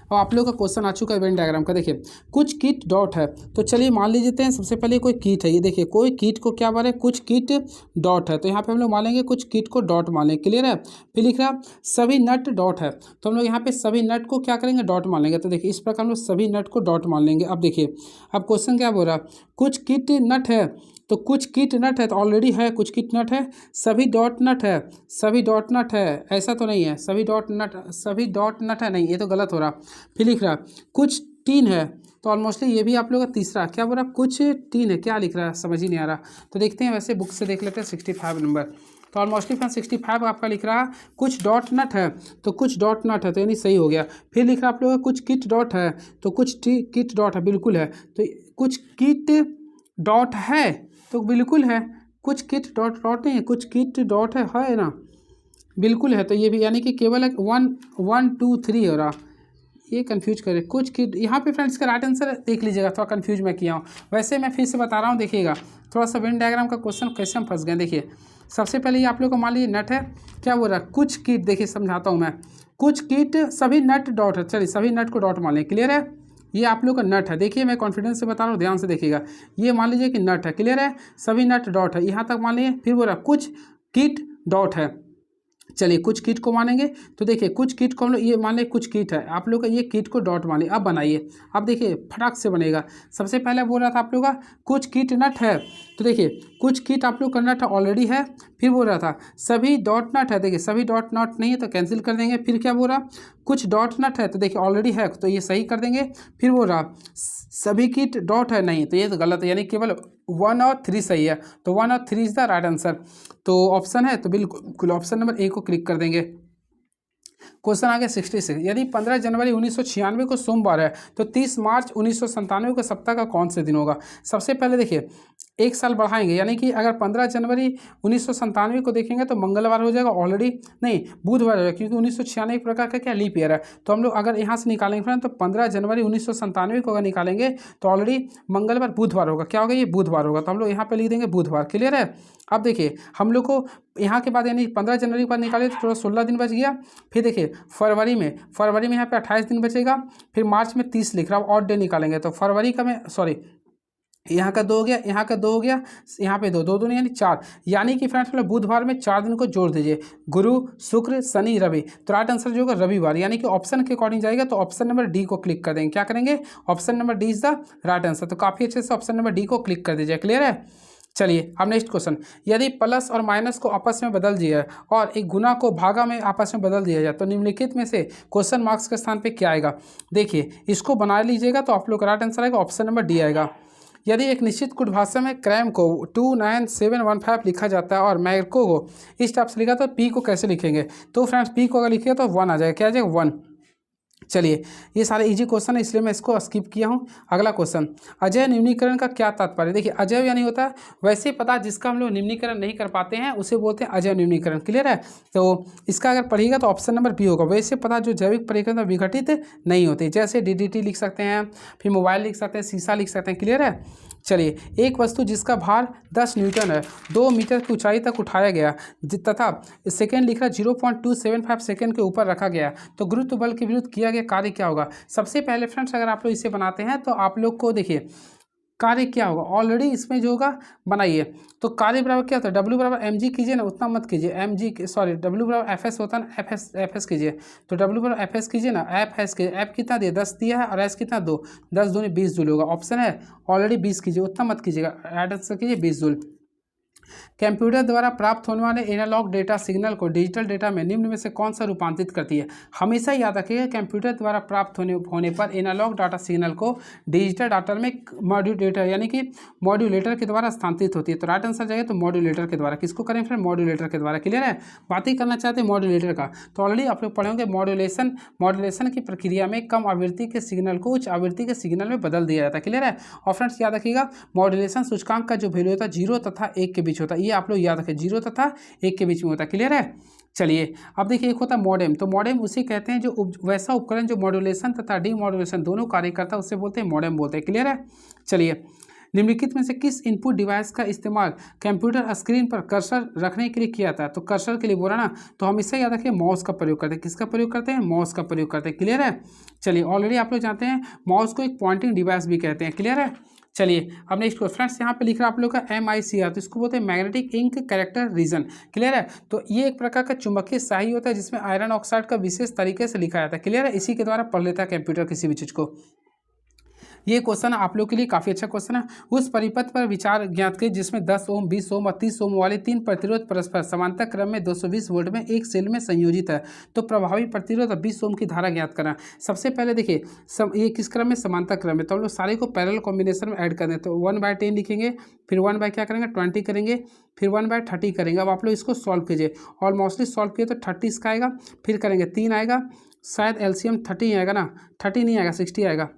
अब आप लोग का क्वेश्चन आ चुका है इवेंट डायग्राम का। देखिए कुछ कीट डॉट है, तो चलिए मान लीजिए हैं सबसे पहले कोई कीट है, ये देखिए कोई कीट को क्या बोले कुछ कीट डॉट है, तो यहाँ पे हम लोग मान लेंगे कुछ कीट को डॉट मान लेंगे, क्लियर है। फिर लिख रहा सभी नट डॉट है, तो हम लोग यहाँ पे सभी नट को क्या करेंगे डॉट मान लेंगे। तो देखिए इस प्रकार हम लोग सभी नट को डॉट मान लेंगे। अब देखिए अब क्वेश्चन क्या बोल रहा कुछ कीट नट है, तो कुछ कीट नट है तो ऑलरेडी है कुछ कीट नट है, सभी डॉट नट है, सभी डॉट नट है ऐसा तो नहीं है, सभी डॉट नट है नहीं, ये तो गलत हो रहा। फिर लिख रहा कुछ टीन है, तो ऑलमोस्टली ये भी आप लोग का तीसरा क्या बोल रहा कुछ टीन है, क्या लिख रहा है समझ ही नहीं आ रहा। तो देखते हैं वैसे बुक से देख लेते हैं 65 नंबर, तो ऑलमोस्टली फ्रेंड 65 आपका लिख रहा कुछ डॉट नट है, तो कुछ डॉट नट है तो यानी सही हो गया। फिर लिख रहा आप लोग का कुछ किट डॉट है, तो कुछ किट डॉट है बिल्कुल है, तो कुछ किट डॉट है तो बिल्कुल है, कुछ किट डॉट नहीं है, कुछ किट डॉट है ना। बिल्कुल है, तो ये भी यानी कि केवल एक 1 1 2 3 हो रहा, ये कंफ्यूज करे कुछ कि यहाँ पे फ्रेंड्स का राइट आंसर देख लीजिएगा, थोड़ा कंफ्यूज मैं किया हूँ। वैसे मैं फिर से बता रहा हूँ, देखिएगा थोड़ा सा वेन डायग्राम का क्वेश्चन कैसे हम फंस गए। देखिए सबसे पहले ये आप लोग को मान लीजिए नट है, क्या बोल रहा है, कुछ कीट, देखिए समझाता हूँ मैं, कुछ कीट सभी नट डॉट है, चलिए सभी नट को डॉट मान लें, क्लियर है। ये आप लोग का नट है, देखिए मैं कॉन्फिडेंस से बता रहा हूँ, ध्यान से देखिएगा, ये मान लीजिए कि नट है, क्लियर है, सभी नट डॉट है, यहाँ तक मान लीजिए। फिर बोल रहा कुछ कीट डॉट है, चलिए कुछ कीट को मानेंगे, तो देखिए कुछ कीट को हम लोग ये मान लें, कुछ कीट है, आप लोग का ये कीट को डॉट मान लें। अब बनाइए, अब देखिए फटाक से बनेगा। सबसे पहले बोल रहा था आप लोग का कुछ कीट नट है, तो देखिए कुछ कीट आप लोग का नट ऑलरेडी है। फिर बोल रहा था सभी डॉट नट है, देखिए सभी डॉट नट नहीं है तो कैंसिल कर देंगे। फिर क्या बोल रहा, कुछ डॉट नट है, तो देखिए ऑलरेडी है तो ये सही कर देंगे। फिर बोल रहा सभी कीट डॉट है, नहीं तो ये तो गलत है, यानी केवल 1 और 3 सही है, तो 1 और 3 इज द राइट आंसर। तो ऑप्शन है, तो बिल्कुल ऑप्शन नंबर ए को क्लिक कर देंगे। क्वेश्चन आ गया 66, यदि 15 जनवरी 1996 को सोमवार है तो 30 मार्च 1997 को सप्ताह का कौन से दिन होगा। सबसे पहले देखिए एक साल बढ़ाएंगे, यानी कि अगर 15 जनवरी 1997 को देखेंगे तो मंगलवार हो जाएगा, ऑलरेडी नहीं बुधवार हो जाएगा, क्योंकि 1996 एक प्रकार का क्या लीप ईयर है। तो हम लोग अगर यहाँ से निकालेंगे फ्रेंड, तो 15 जनवरी 1997 को अगर निकालेंगे तो ऑलरेडी मंगलवार बुधवार होगा, क्या होगा ये बुधवार होगा, तो हम लोग यहाँ पे लिख देंगे बुधवार, क्लियर है। अब देखिए हम लोग को यहाँ के बाद यानी 15 जनवरी के बाद निकाले तो थोड़ा 16 दिन बच गया। फिर देखिए फरवरी में यहाँ पे 28 दिन बचेगा। फिर मार्च में 30 लिख रहा हूँ, और डे निकालेंगे तो फरवरी का मैं सॉरी यहाँ का 2 हो गया, यहाँ का 2 हो गया, यहाँ पे 2 2 दूनी यानी 4, यानी कि फ्रेंड्स बुधवार में 4 दिन को जोड़ दीजिए, गुरु शुक्र शनि रवि, तो राइट आंसर जो होगा रविवार, यानी कि ऑप्शन के अकॉर्डिंग जाएगा। तो ऑप्शन नंबर डी को क्लिक कर देंगे, क्या करेंगे, option number D is the right answer. तो काफ़ी अच्छे से ऑप्शन नंबर डी को क्लिक कर दीजिए, क्लियर है। चलिए अब नेक्स्ट क्वेश्चन, यदि प्लस और माइनस को आपस में बदल दिया जाए और एक गुना को भागा में आपस में बदल दिया जाए तो निम्नलिखित में से क्वेश्चन मार्क्स के स्थान पे क्या आएगा। देखिए इसको बना लीजिएगा तो आप लोग का राइट आंसर आएगा, ऑप्शन नंबर डी आएगा। यदि एक निश्चित कुट भाषा में क्रैम को 29715 लिखा जाता है और मैको को इस टाइप से लिखा तो पी को कैसे लिखेंगे। तो फ्रेंड्स पी को अगर लिखिएगा तो 1 आ जाएगा, क्या आ जाएगा 1। चलिए ये सारे इजी क्वेश्चन है इसलिए मैं इसको स्किप किया हूँ। अगला क्वेश्चन, अजय निम्नीकरण का क्या तात्पर्य। देखिए अजय यानी होता है वैसे पदार्थ जिसका हम लोग निम्नीकरण नहीं कर पाते हैं उसे बोलते हैं अजय निम्नीकरण, क्लियर है। तो इसका अगर पढ़िएगा तो ऑप्शन नंबर बी होगा, वैसे पदार्थ जो जैविक प्रक्रिया में विघटित नहीं होते, जैसे DDT लिख सकते हैं, फिर मोबाइल लिख सकते हैं, शीशा लिख सकते हैं, क्लियर है। चलिए एक वस्तु जिसका भार 10 न्यूटन है 2 मीटर की ऊंचाई तक उठाया गया तथा सेकेंड लिख रहा 0.275 सेकेंड के ऊपर रखा गया तो गुरुत्व बल के विरुद्ध किया गया कार्य क्या होगा। सबसे पहले फ्रेंड्स अगर आप लोग इसे बनाते हैं तो आप लोग को देखिए कार्य क्या होगा, ऑलरेडी इसमें जो होगा बनाइए। तो कार्य बराबर क्या होता है, W बराबर mg कीजिए ना, उतना मत कीजिए, W बराबर fs होता है ना, fs कीजिए। तो W बराबर fs कीजिए ना, f कितना दिया 10 दिया है और s कितना 2, 10 दूनी 20 जूल होगा, ऑप्शन है ऑलरेडी 20 कीजिए, उतना मत कीजिएगा, राइट आंसर कीजिए 20 जूल। कंप्यूटर द्वारा प्राप्त होने वाले एनालॉग डेटा सिग्नल को डिजिटल डेटा में निम्न में से कौन सा रूपांतरित करती है। हमेशा याद रखिएगा कंप्यूटर द्वारा प्राप्त होने पर एनालॉग डाटा सिग्नल को डिजिटल डाटा में मॉड्यूलेटर यानी कि मॉड्यूलेटर के द्वारा स्थानांतरित होती है। तो राइट आंसर जाएगा तो मॉड्यूलेटर के द्वारा, किसको करें फिर मॉड्यूलेटर के द्वारा, क्लियर है। बात ही करना चाहते हैं मॉड्यूलेटर का, तो ऑलरेडी आप लोग पढ़ेंगे मॉड्यूलेशन की प्रक्रिया में कम आवृत्ति के सिग्नल को उच्च आवृत्ति के सिग्नल में बदल दिया जाता है, क्लियर है। और फ्रेंड्स याद रखिएगा मॉड्यूलेशन सूचकांक का जो वैल्यू होता है 0 तथा 1 के बीच होता है, ये आप लोग याद रखें 0 तथा 1 के बीच में होता है, क्लियर है। चलिए अब देखिए एक होता है मॉडेम, तो मॉडेम उसे कहते हैं जो वैसा उपकरण जो मॉड्यूलेशन तथा डीमॉड्यूलेशन दोनों कार्य करता है उससे बोलते हैं मॉडेम बोलते हैं, क्लियर है। चलिए निम्नलिखित में से किस इनपुट डिवाइस का इस्तेमाल कंप्यूटर स्क्रीन पर कर्सर रखने के लिए किया जाता है। तो कर्सर के लिए बोला ना, तो हम इससे याद रखें माउस का प्रयोग करते हैं, किसका प्रयोग करते हैं, माउस का प्रयोग करते हैं, क्लियर है। चलिए ऑलरेडी आप लोग जानते हैं माउस को एक पॉइंटिंग डिवाइस भी कहते हैं, क्लियर है। चलिए अब नेक्स्ट फ्रेंड्स यहाँ पे लिख रहा है आप लोग का MICR, तो इसको बोलते हैं magnetic ink character reason, clear है। तो ये एक प्रकार का चुंबकीय स्याही होता है जिसमें आयरन ऑक्साइड का विशेष तरीके से लिखा जाता है, क्लियर है। इसी के द्वारा पढ़ लेता है कंप्यूटर किसी भी चीज़ को। ये क्वेश्चन आप लोग के लिए काफ़ी अच्छा क्वेश्चन है। उस परिपथ पर विचार ज्ञात करिए जिसमें 10 ओम 20 ओम और 30 ओम वाले 3 प्रतिरोध परस्पर समांतर क्रम में 220 वोल्ट में एक सेल में संयोजित है। तो प्रभावी प्रतिरोध और 20 ओम की धारा ज्ञात करना। सबसे पहले देखिए ये किस क्रम में, समांतर क्रम में, तो हम लोग सारे को पैरेलल कॉम्बिनेशन में ऐड कर दें। तो 1/10 लिखेंगे, फिर 1 बाय क्या करेंगे 20 करेंगे, फिर 1/30 करेंगे। अब आप लोग इसको सॉल्व कीजिए, और मोस्टली सॉल्व किए तो 30 इसका आएगा, फिर करेंगे 3 आएगा, शायद LCM 30 आएगा ना, 30 नहीं आएगा 60 आएगा,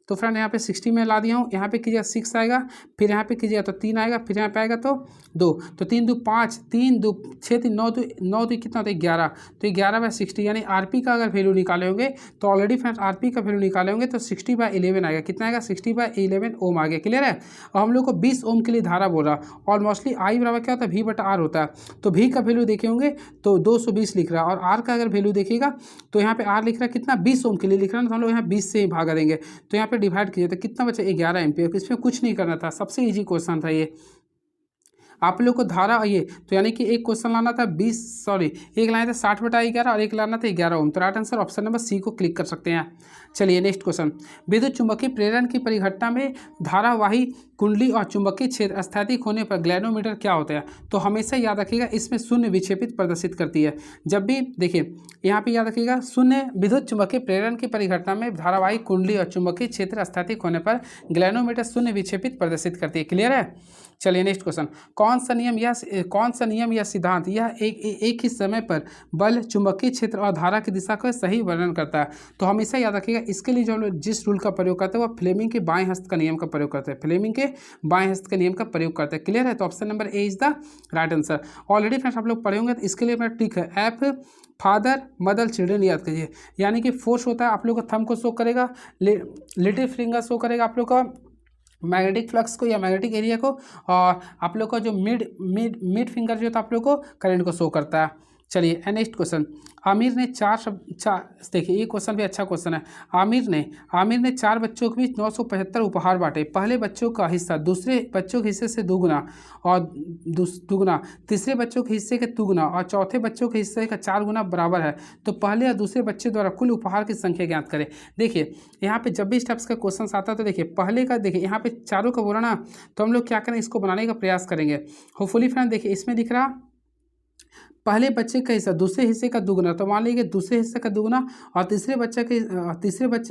तो फ्रेंड यहाँ पे 60 में ला दिया हूँ, यहाँ पे कीजिएगा 6 आएगा, फिर यहाँ पे कीजिएगा तो 3 आएगा, फिर यहाँ पे आएगा तो 2, तो 3 2 5, 3 2 6 3 9 2 9 2 कितना होता है 11, तो 11/60 यानी आरपी का अगर वैल्यू निकाले होंगे तो ऑलरेडी फ्रेंड्स आरपी का वैल्यू निकाले होंगे तो 60/11 आएगा। कितना आएगा 60/11 ओम आ गया। क्लियर है। और हम लोग को 20 ओम के लिए धारा बोल रहा और मोस्टली आई बराबर क्या होता है V/R होता है, तो V का वैल्यू देखे होंगे तो 220 लिख रहा है और R का अगर वैल्यू देखिएगा तो यहाँ पे R लिख रहा है कितना 20 ओम के लिए लिख रहा है, तो हम लोग यहाँ 20 से ही भागा देंगे, तो यहाँ पे डिवाइड कीजिए तो कितना बचा 11 एम्पियर। इसमें कुछ नहीं करना था, सबसे ईजी क्वेश्चन था ये। आप लोग को धारा ये तो यानी कि एक क्वेश्चन लाना था एक लाना था 60/11 और एक लाना था 11 ओम, तो right answer option number C को क्लिक कर सकते हैं। चलिए नेक्स्ट क्वेश्चन, विद्युत चुंबकीय प्रेरण की परिघटना में धारावाही कुंडली और चुंबकीय क्षेत्र स्थैतिक होने पर ग्लैनोमीटर क्या होता है। तो हमेशा याद रखिएगा इसमें शून्य विक्षेपित प्रदर्शित करती है। जब भी देखिए यहाँ पे याद रखिएगा शून्य विद्युत चुंबकीय प्रेरण की परिघटना में धारावाही कुंडली और चुंबकीय क्षेत्र स्थैतिक होने पर ग्लैनोमीटर शून्य विक्षेपित प्रदर्शित करती है। क्लियर है। चलिए नेक्स्ट क्वेश्चन, कौन सा नियम या सिद्धांत यह एक ही समय पर बल चुंबकीय क्षेत्र और धारा की दिशा का सही वर्णन करता है। तो हमेशा याद रखिएगा इसके लिए जो हम लोग जिस रूल का प्रयोग करते हैं वह फ्लेमिंग के बाएं हस्त का नियम का प्रयोग करते हैं, फ्लेमिंग के बाएं हस्त के नियम का प्रयोग करते हैं। क्लियर है। तो option number A is the right answer. Already friends आप लोग पढ़े होंगे, तो इसके लिए मेरा ट्रिक है एफ फादर मदर चिल्ड्रन याद कीजिए, यानी कि फोर्स होता है आप लोग का थंब को शो करेगा, लिटिल फिंगर शो करेगा आप लोग का मैग्नेटिक फ्लक्स को या मैग्नेटिक एरिया को, और आप लोग का जो मिड फिंगर जो होता है आप लोग को करंट को शो करता है। चलिए नेक्स्ट क्वेश्चन, आमिर ने देखिए ये क्वेश्चन भी अच्छा क्वेश्चन है। आमिर ने 4 बच्चों के बीच 975 उपहार बांटे। पहले बच्चों का हिस्सा दूसरे बच्चों के हिस्से से दुगुना और तीसरे बच्चों के हिस्से के दुगुना और चौथे बच्चों के हिस्से का 4 गुना बराबर है, तो पहले और दूसरे बच्चे द्वारा कुल उपहार की संख्या ज्ञात करें। देखिए यहाँ पे जब भी स्टेप्स का क्वेश्चन आता है तो देखिए पहले का देखिए यहाँ पे चारों का बोला ना, तो हम लोग क्या करें इसको बनाने का प्रयास करेंगे। होपफुली फ्रेंड देखिए इसमें दिख रहा पहले बच्चे का हिस्सा दूसरे हिस्से का दुगुना, तो मान लीजिए दूसरे हिस्से का दुगुना और तीसरे बच्चे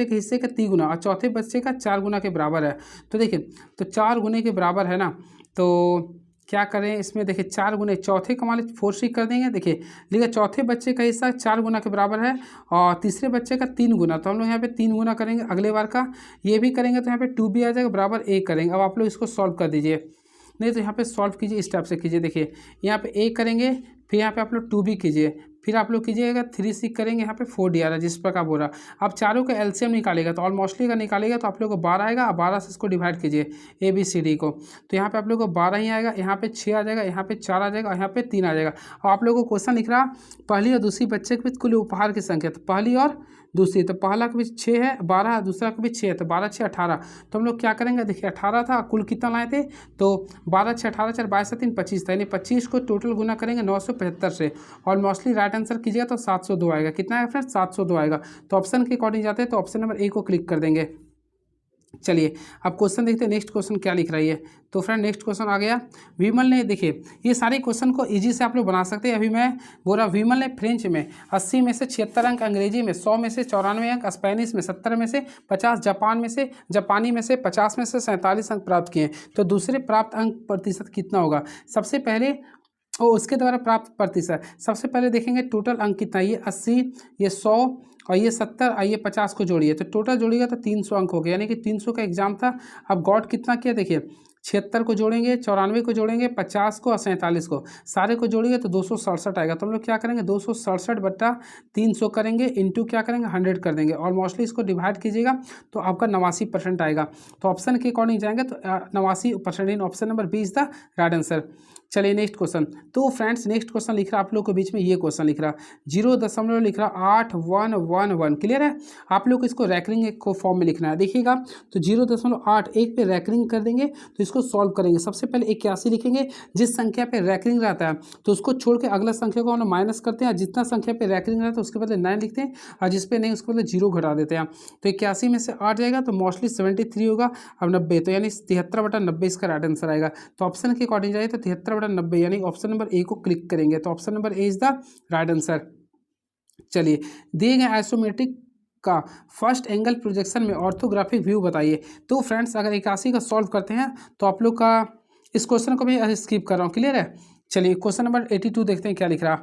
के हिस्से का 3 गुना और चौथे बच्चे का 4 गुना के बराबर है। तो देखिए तो 4 गुने के बराबर है ना, तो क्या करें इसमें देखिए 4 गुने चौथे का मान लीजिए 4 कर देंगे। देखिए चौथे बच्चे का हिस्सा 4 गुना के बराबर है और तीसरे बच्चे का 3 गुना, तो हम लोग यहाँ पे 3 गुना करेंगे अगले बार का, ये भी करेंगे तो यहाँ पे 2 भी आ जाएगा बराबर 1 करेंगे। अब आप लोग इसको सॉल्व कर दीजिए, नहीं तो यहाँ पे सॉल्व कीजिए इस टाइप से कीजिए। देखिए यहाँ पे 1 करेंगे, फिर यहाँ पे आप लोग 2 भी कीजिए, फिर आप लोग कीजिएगा 3 6 करेंगे, यहाँ पे 4 डी आ रहा है जिस प्रकार बोल रहा। अब चारों का एलसीएम निकालेगा तो ऑलमोस्टली का निकालेगा तो आप लोग को 12 आएगा, और 12 से इसको डिवाइड कीजिए ABCD को, तो यहाँ पे आप लोग को 12 ही आएगा, यहाँ पे 6 आ जाएगा, यहाँ पे 4 आ जाएगा और यहाँ पे 3 आ जाएगा। और आप लोगों को क्वेश्चन लिख रहा पहली और दूसरी बच्चे के बीच कुल उपहार की संख्या, तो पहली और दूसरी, तो पहला के बीच 6 है, 12 दूसरा के बीच 6 है, तो 12 6 18। तो हम लोग क्या करेंगे देखिए 18 था, कुल कितना लाए थे, तो 12 6 18 4 22 3 25 था, यानी 25 को टोटल गुना करेंगे 975 से और मोस्टली राइट आंसर कीजिएगा तो 702 आएगा। कितना आएगा फ्रेंड्स 702 आएगा। तो ऑप्शन के अकॉर्डिंग जाते हैं तो ऑप्शन नंबर ए को क्लिक कर देंगे। चलिए अब क्वेश्चन देखते हैं नेक्स्ट क्वेश्चन क्या लिख रही है। तो फ्रेंड नेक्स्ट क्वेश्चन आ गया, विमल ने देखिए ये सारे क्वेश्चन को इजी से आप लोग बना सकते हैं। अभी मैं बोल रहा विमल ने फ्रेंच में 80 में से 76 अंक, अंग्रेजी में 100 में से 94 अंक, स्पेनिश में 70 में से 50, जापानी में से 50 में से 47 अंक प्राप्त किए। तो दूसरे प्राप्त अंक प्रतिशत कितना होगा सबसे पहले और उसके द्वारा प्राप्त प्रतिशत। सबसे पहले देखेंगे टोटल अंक कितना, ये 80 ये 100 और ये 70 और ये 50 को जोड़िए, तो टोटल जोड़िएगा तो 300 अंक हो गया, यानी कि 300 का एग्जाम था। अब गॉड कितना किया देखिए 76 को जोड़ेंगे, 94 को जोड़ेंगे, 50 को और 47 को, सारे को जोड़िए तो 267 आएगा। तो हम लोग क्या करेंगे 267/300 करेंगे, इंटू क्या करेंगे 100 कर देंगे और मोस्टली इसको डिवाइड कीजिएगा तो आपका 89% आएगा। तो ऑप्शन के अकॉर्डिंग जाएंगे तो 89% in option number B is the right answer. चलिए नेक्स्ट क्वेश्चन। तो फ्रेंड्स नेक्स्ट क्वेश्चन लिख रहा आप लोग के बीच में ये क्वेश्चन लिख रहा 0 लिख रहा 8111। क्लियर है। आप लोग को इसको रैकरिंग को फॉर्म में लिखना है। देखिएगा तो 0.81 पे रैकरिंग कर देंगे तो इसको सॉल्व करेंगे। सबसे पहले 81 लिखेंगे, जिस संख्या पे रैकरिंग रहता है तो उसको छोड़ के अगला संख्या को हम लोग माइनस करते हैं, जितना संख्या पे रैकरिंग रहता है उसके बदले 9 लिखते हैं और जिस पे नहीं उसके बदले 0 घटा देते हैं। तो 81 में से 8 जाएगा तो मोस्टली 73 होगा। अब 90 तो यानी 73/90 इसका राइट आंसर आएगा। तो ऑप्शन के अकॉर्डिंग जाए तो 73/90 यानी ऑप्शन नंबर ए को क्लिक करेंगे तो option number A is the right answer. चलिए दिए गए आइसोमेट्रिक का फर्स्ट एंगल प्रोजेक्शन में ऑर्थोग्राफिक व्यू बताइए। तो फ्रेंड्स अगर 81 का सॉल्व करते हैं तो आप लोग का इस क्वेश्चन को मैं स्किप कर रहा हूँ। क्लियर है। चलिए क्वेश्चन नंबर 82 देखते हैं क्या लिख रहा।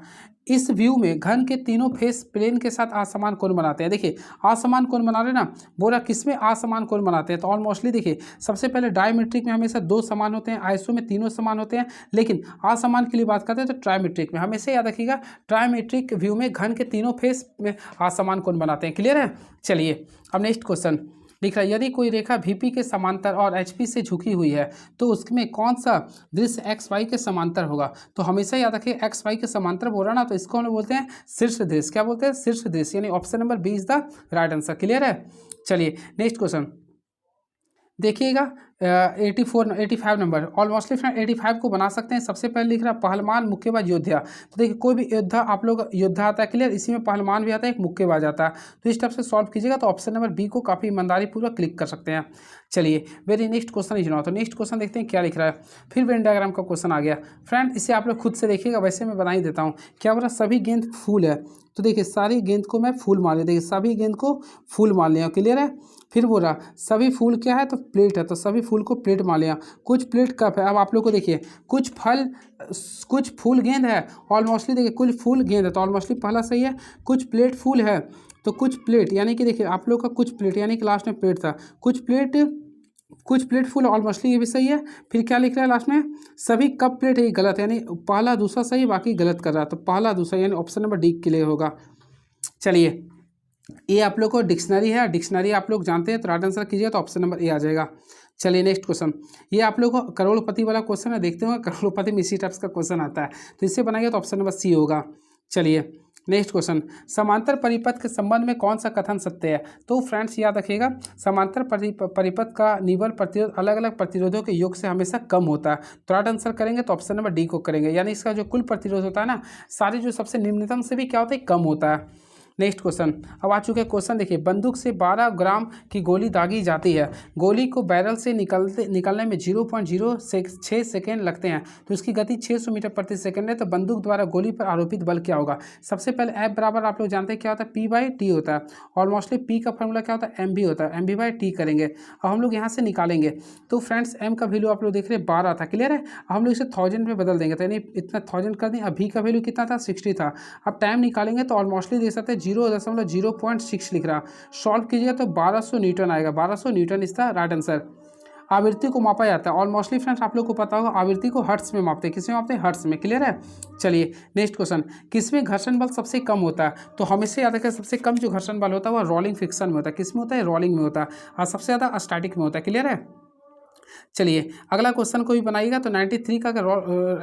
इस व्यू में घन के तीनों फेस प्लेन के साथ असमान कोण बनाते हैं। देखिए असमान कोण बना रहे ना, बोला किसमें असमान कोण बनाते हैं, तो ऑलमोस्टली देखिए सबसे पहले डायमेट्रिक में हमेशा दो समान होते हैं, आइसो में तीनों समान होते हैं, लेकिन असमान के लिए बात करते हैं तो ट्रायमेट्रिक में हमेशा याद रखिएगा, ट्रायमेट्रिक व्यू में घन के तीनों फेस में असमान कोण बनाते हैं। क्लियर है। चलिए अब नेक्स्ट क्वेश्चन लिख रहा है, यदि कोई रेखा VP के समांतर और HP से झुकी हुई है तो उसमें कौन सा दृश्य XY के समांतर होगा। तो हमेशा याद रखिए XY के समांतर बोल रहा ना, तो इसको हम लोग बोलते हैं शीर्ष दृश्य। क्या बोलते हैं, शीर्ष दृश्य, यानी option number B is the right answer. Clear है। चलिए नेक्स्ट क्वेश्चन देखिएगा 85 नंबर, ऑलमोस्टली फ्रेंड 85 को बना सकते हैं। सबसे पहले लिख रहा पहलवान मुक्केबाज योद्धा। तो देखिए कोई भी योद्धा आप लोग योद्धा आता है, क्लियर, इसी में पहलवान भी आता है, एक मुक्केबाज आता है। तो इस टाइप से सॉल्व कीजिएगा तो ऑप्शन नंबर बी को काफ़ी ईमानदारी पूर्वक क्लिक कर सकते हैं। चलिए वेरी नेक्स्ट क्वेश्चन ही चुनाव। तो नेक्स्ट क्वेश्चन देखते हैं क्या लिख रहा है। फिर वेन डायग्राम का क्वेश्चन आ गया फ्रेंड, इसे आप लोग खुद से देखिएगा, वैसे मैं बना ही देता हूँ। क्या बोला, सभी गेंद फूल है, तो देखिए सारी गेंद को मैं फूल मान लिया, देखिए सभी गेंद को फूल मान लिया। क्लियर है। फिर बोला सभी फूल क्या है, तो प्लेट है, तो सभी फूल को प्लेट मान लिया। कुछ प्लेट कप है। अब आप लोग को देखिए कुछ फूल गेंद है, ऑलमोस्टली देखिए कुछ फूल गेंद है, तो ऑलमोस्टली पहला सही है। कुछ प्लेट फूल है, तो कुछ प्लेट, यानी कि देखिए आप लोग का कुछ प्लेट, यानी कि लास्ट में प्लेट था, कुछ प्लेट फुल, ऑलमोस्टली ये भी सही है। फिर क्या लिख रहा है लास्ट में, सभी कप प्लेट है, ये गलत है, यानी पहला दूसरा सही, बाकी गलत कर रहा है, तो पहला दूसरा यानी ऑप्शन नंबर डी के लिए होगा। चलिए ये आप लोग को डिक्शनरी है, डिक्शनरी आप लोग जानते हैं, तो राइट आंसर कीजिएगा तो ऑप्शन नंबर ए आ जाएगा। चलिए नेक्स्ट क्वेश्चन, ये आप लोग को करोड़पति वाला क्वेश्चन है, देखते हो करोड़पति में इसी टाइप्स का क्वेश्चन आता है, तो इससे बनाइए तो ऑप्शन नंबर सी होगा। चलिए नेक्स्ट क्वेश्चन, समांतर परिपथ के संबंध में कौन सा कथन सत्य है। तो फ्रेंड्स याद रखिएगा, समांतर परिपथ का निवल प्रतिरोध अलग अलग प्रतिरोधों के योग से हमेशा कम होता है, तो राइट आंसर करेंगे तो ऑप्शन नंबर डी को करेंगे, यानी इसका जो कुल प्रतिरोध होता है ना, सारे जो सबसे निम्नतम से भी क्या होता है, कम होता है। नेक्स्ट क्वेश्चन अब आ चुके हैं क्वेश्चन, देखिए बंदूक से 12 ग्राम की गोली दागी जाती है, गोली को बैरल से निकलने में 0.06 सेकेंड लगते हैं, तो इसकी गति 600 मीटर प्रति सेकेंड है, तो बंदूक द्वारा गोली पर आरोपित बल क्या होगा। सबसे पहले एफ बराबर आप लोग जानते हैं क्या होता है, P/T होता है, और मोस्टली पी का फॉर्मूला क्या होता है, MV होता है, MV/T करेंगे। अब हम लोग यहाँ से निकालेंगे, तो फ्रेंड्स एम का वैल्यू आप लोग देख रहे हैं 12 था। क्लियर है। अब हम लोग इसे 1000 में बदल देंगे, तो यानी इतना 1000 कर दें। अब V का वैल्यू कितना था, 60 था। अब टाइम निकालेंगे तो ऑलमोस्टली देख सकते हैं 0.06 लिख रहा, सॉल्व कीजिएगा तो 1200 न्यूटन आएगा, 1200 न्यूटन इसका राइट आंसर। आवृत्ति को मापा जाता है, ऑलमोस्टली फ्रेंड्स आप लोग को पता होगा आवृत्ति को हर्ट्स में मापते हैं, किसमें मापते हैं, हर्ट्स में। क्लियर है। चलिए नेक्स्ट क्वेश्चन, किसमें घर्षण बल सबसे कम होता है। तो हमेशा याद रखें सबसे कम जो घर्षण बल होता है वह रोलिंग फ्रिक्शन में होता है, किसमें होता है, रोलिंग में होता है, और सबसे ज़्यादा स्टैटिक में होता है। क्लियर है। चलिए अगला क्वेश्चन को भी बनाइएगा, तो 93 का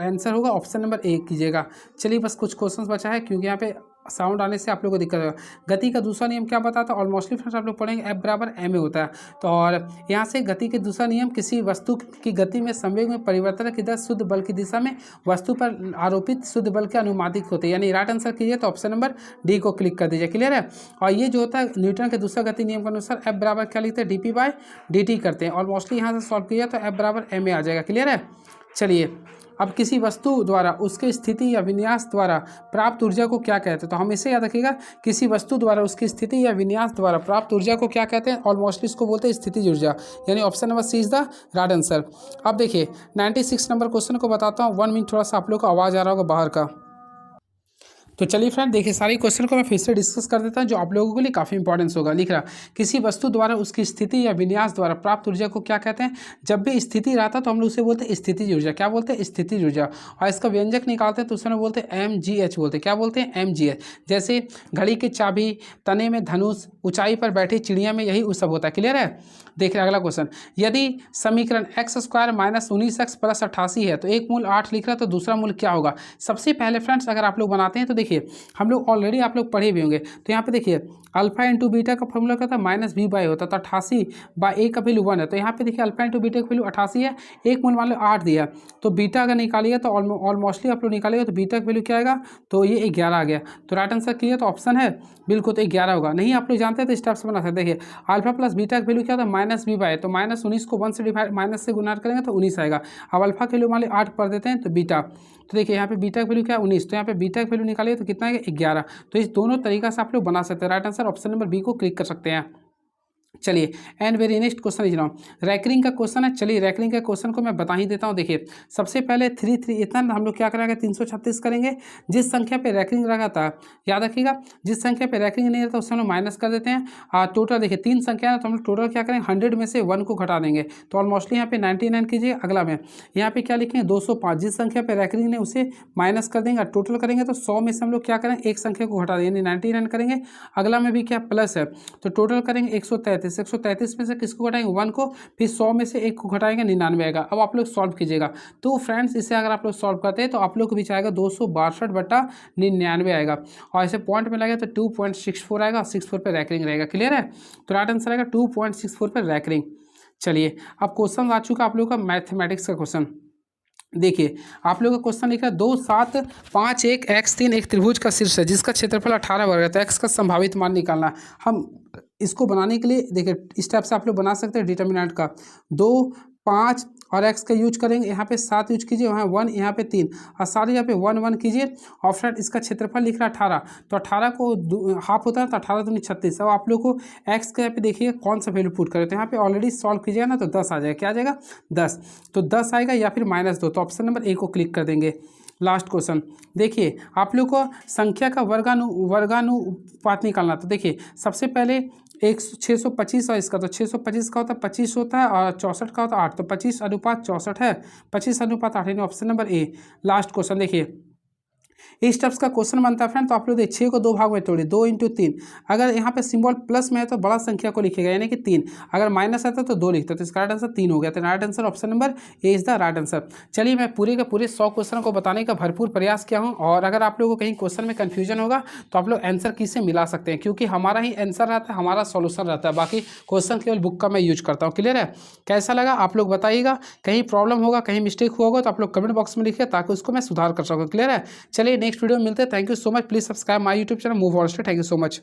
आंसर होगा ऑप्शन नंबर ए कीजिएगा। चलिए बस कुछ क्वेश्चंस बचा है, क्योंकि यहाँ पे साउंड आने से आप लोगों को दिक्कत होगा। गति का दूसरा नियम क्या बताता है, ऑलमोस्टली फ्रेंड्स आप लोग पढ़ेंगे F बराबर ma होता है, तो और यहाँ से गति के दूसरा नियम, किसी वस्तु की गति में संवेग में परिवर्तन की दर शुद्ध बल की दिशा में वस्तु पर आरोपित शुद्ध बल के अनुमादिक होते हैं, यानी राइट आंसर कीजिए तो ऑप्शन नंबर डी को क्लिक कर दीजिए। क्लियर है। और ये जो होता है न्यूटन के दूसरा गति नियम के अनुसार F बराबर क्या लिखते हैं, dp/dt करते हैं, ऑलमोस्टली यहाँ से सॉल्व किया तो F बराबर ma आ जाएगा। क्लियर है। चलिए अब किसी वस्तु द्वारा उसके स्थिति या विन्यास द्वारा प्राप्त ऊर्जा को क्या कहते हैं। तो हमेशा याद रखिएगा, किसी वस्तु द्वारा उसकी स्थिति या विन्यास द्वारा प्राप्त ऊर्जा को क्या कहते हैं, ऑलमोस्टली इसको बोलते हैं स्थितिज ऊर्जा, यानी option number C is the right answer. अब देखिए 96 नंबर क्वेश्चन को बताता हूँ, 1 मिनट थोड़ा सा आप लोग को आवाज़ आ रहा होगा बाहर का। तो चलिए फ्रेंड देखिए सारी क्वेश्चन को मैं फिर से डिस्कस कर देता हूं, जो आप लोगों के लिए काफ़ी इंपॉर्टेंस होगा। लिख रहा, किसी वस्तु द्वारा उसकी स्थिति या विन्यास द्वारा प्राप्त ऊर्जा को क्या कहते हैं। जब भी स्थिति रहता तो हम लोग उसे बोलते हैं स्थितिज ऊर्जा। क्या बोलते हैं, स्थितिज ऊर्जा। और इसका व्यंजक निकालते हैं तो उसमें बोलते हैं mgh बोलते हैं। क्या बोलते हैं, mgh। जैसे घड़ी की चाबी, तने में धनुष, ऊंचाई पर बैठी चिड़िया में, यही सब होता है। क्लियर है। देख रहे अगला क्वेश्चन, यदि समीकरण x² - 19x + 88 है तो एक मूल 8 लिख रहा है, तो दूसरा मूल क्या होगा। सबसे पहले फ्रेंड्स अगर आप लोग बनाते हैं तो देखिए हम लोग ऑलरेडी आप लोग पढ़े भी होंगे, तो यहाँ पे देखिए अल्फा इंटू बीटा का फॉर्मूला क्या था, -b/a होता, तो 88/a का वैल्यू 1 है, तो यहाँ पे देखिए अल्फा इंटू बीटा का वैल्यू 88 है, एक मूल मान लो 8 दिया, तो बीटा अगर निकालिएगा तो ऑलमोस्टली आप लोग निकालिएगा तो बीटा का वैल्यू क्या आएगा, तो ये 11 आ गया, तो राइट आंसर किया तो ऑप्शन है बिल्कुल, तो 11 होगा। नहीं आप लोग जानते हैं तो स्टेप से बना सकते। देखिए अल्फा प्लस बीटा का वैल्यू क्या होता है, -b/a, तो -19 को 1 से डिवाइड माइनस से गुणा करेंगे तो 19 आएगा। अब अल्फा के वैल्यू मान ली 8 कर देते हैं तो बीटा, तो देखिए यहाँ पे बीटा का वैल्यू क्या है 19, तो यहाँ पे बीटा का वैल्यू निकालिए तो कितना है 11। तो इस दोनों तरीका से आप लोग बना सकते हैं। Right answer option number B को क्लिक कर सकते हैं। चलिए and very next question is now रैकरिंग का क्वेश्चन है। चलिए रैकरिंग का क्वेश्चन को मैं बता ही देता हूँ। देखिए सबसे पहले 3 इतना हम लोग क्या करेंगे 336 करेंगे। जिस संख्या पे रैकरिंग लगा था याद रखिएगा, जिस संख्या पे रैकरिंग नहीं रहता उससे हम लोग माइनस कर देते हैं। टोटल देखिए 3 संख्या है तो हम लोग टोटल क्या करेंगे 100 में से 1 को घटा देंगे तो ऑलमोस्टली यहाँ पे 99 कीजिए। अगला में यहाँ पे क्या लिखेंगे 205, जिस संख्या पे रैकरिंग ने उसे माइनस कर देंगे। टोटल करेंगे तो 100 में से हम लोग क्या करेंगे एक संख्या को घटा देंगे यानी 99 करेंगे। अगला में भी क्या प्लस है तो टोटल करेंगे 133 में से किसको घटाएंगे 1 को, फिर 100 में से 1 को घटाएंगे 99 आएगा। अब आप लोग सॉल्व कीजिएगा तो फ्रेंड्स इसे अगर आप लोग सॉल्व करते हैं तो आप लोग को बीच आएगा 262/99 आएगा और ऐसे पॉइंट में लगेगा तो 2.64 आएगा। 64 पे रैकरिंग रहेगा। क्लियर है, तो राइट आंसर आएगा 2.64 पे रैकरिंग। चलिए अब क्वेश्चन आ चुका आप लोग का मैथमेटिक्स का क्वेश्चन। देखिए आप लोग का क्वेश्चन लिखा है 2 7 5 1 x3 एक त्रिभुज का शीर्ष है जिसका क्षेत्रफल 18 वर्ग है तो x का संभावित मान निकालना। हम इसको बनाने के लिए देखिए इस टाइप से आप लोग बना सकते हैं डिटर्मिनेंट का 2 5 और x का यूज करेंगे। यहाँ पे 7 यूज कीजिए, वहाँ 1 यहाँ पे 3 और सारे यहाँ पे 1 1 कीजिए और फ्रेंड इसका क्षेत्रफल लिख रहा है 18 तो 18 को हाफ होता है तो 18 दूनी 36। अब आप लोग को x के यहाँ पे देखिए कौन सा वैल्यू पुट करें तो यहाँ पे ऑलरेडी सॉल्व कीजिएगा ना तो 10 आ जाएगा। क्या आ जाएगा 10, तो 10 आएगा या फिर -2 तो ऑप्शन नंबर ए को क्लिक कर देंगे। लास्ट क्वेश्चन देखिए आप लोग को संख्या का वर्गानुपात निकालना। तो देखिए सबसे पहले 625 और इसका तो 625 का होता है 25 होता है और 64 का होता है 8 तो 25/64 है। 25/8 यानी ऑप्शन नंबर ए। लास्ट क्वेश्चन देखिए इस स्टेप्स का क्वेश्चन बनता है फ्रेंड तो आप लोग देखिए 6 को 2 भाग में तोड़िए 2 × 3। अगर यहाँ पे सिंबल प्लस में है तो बड़ा संख्या को लिखेगा यानी कि 3, अगर माइनस आता तो 2 लिखते तो इसका राइट आंसर 3 हो गया। तो right answer option number A is the right answer. चलिए मैं पूरे के पूरे 100 क्वेश्चन को बताने का भरपूर प्रयास किया हूँ और अगर आप लोगों को कहीं क्वेश्चन में कन्फ्यूजन होगा तो आप लोग आंसर की से मिला सकते हैं क्योंकि हमारा ही आंसर रहता है, हमारा सॉल्यूशन रहता है, बाकी क्वेश्चन केवल बुक का मैं यूज करता हूँ। क्लियर है, कैसा लगा आप लोग बताइएगा। कहीं प्रॉब्लम होगा कहीं मिस्टेक हुआ होगा तो आप लोग कमेंट बॉक्स में लिखिए ताकि उसको मैं सुधार कर सकूँ। क्लियर है, चलिए नेक्स्ट वीडियो में मिलते हैं। Thank you so much, please subscribe my YouTube channel move on street. Thank you so much.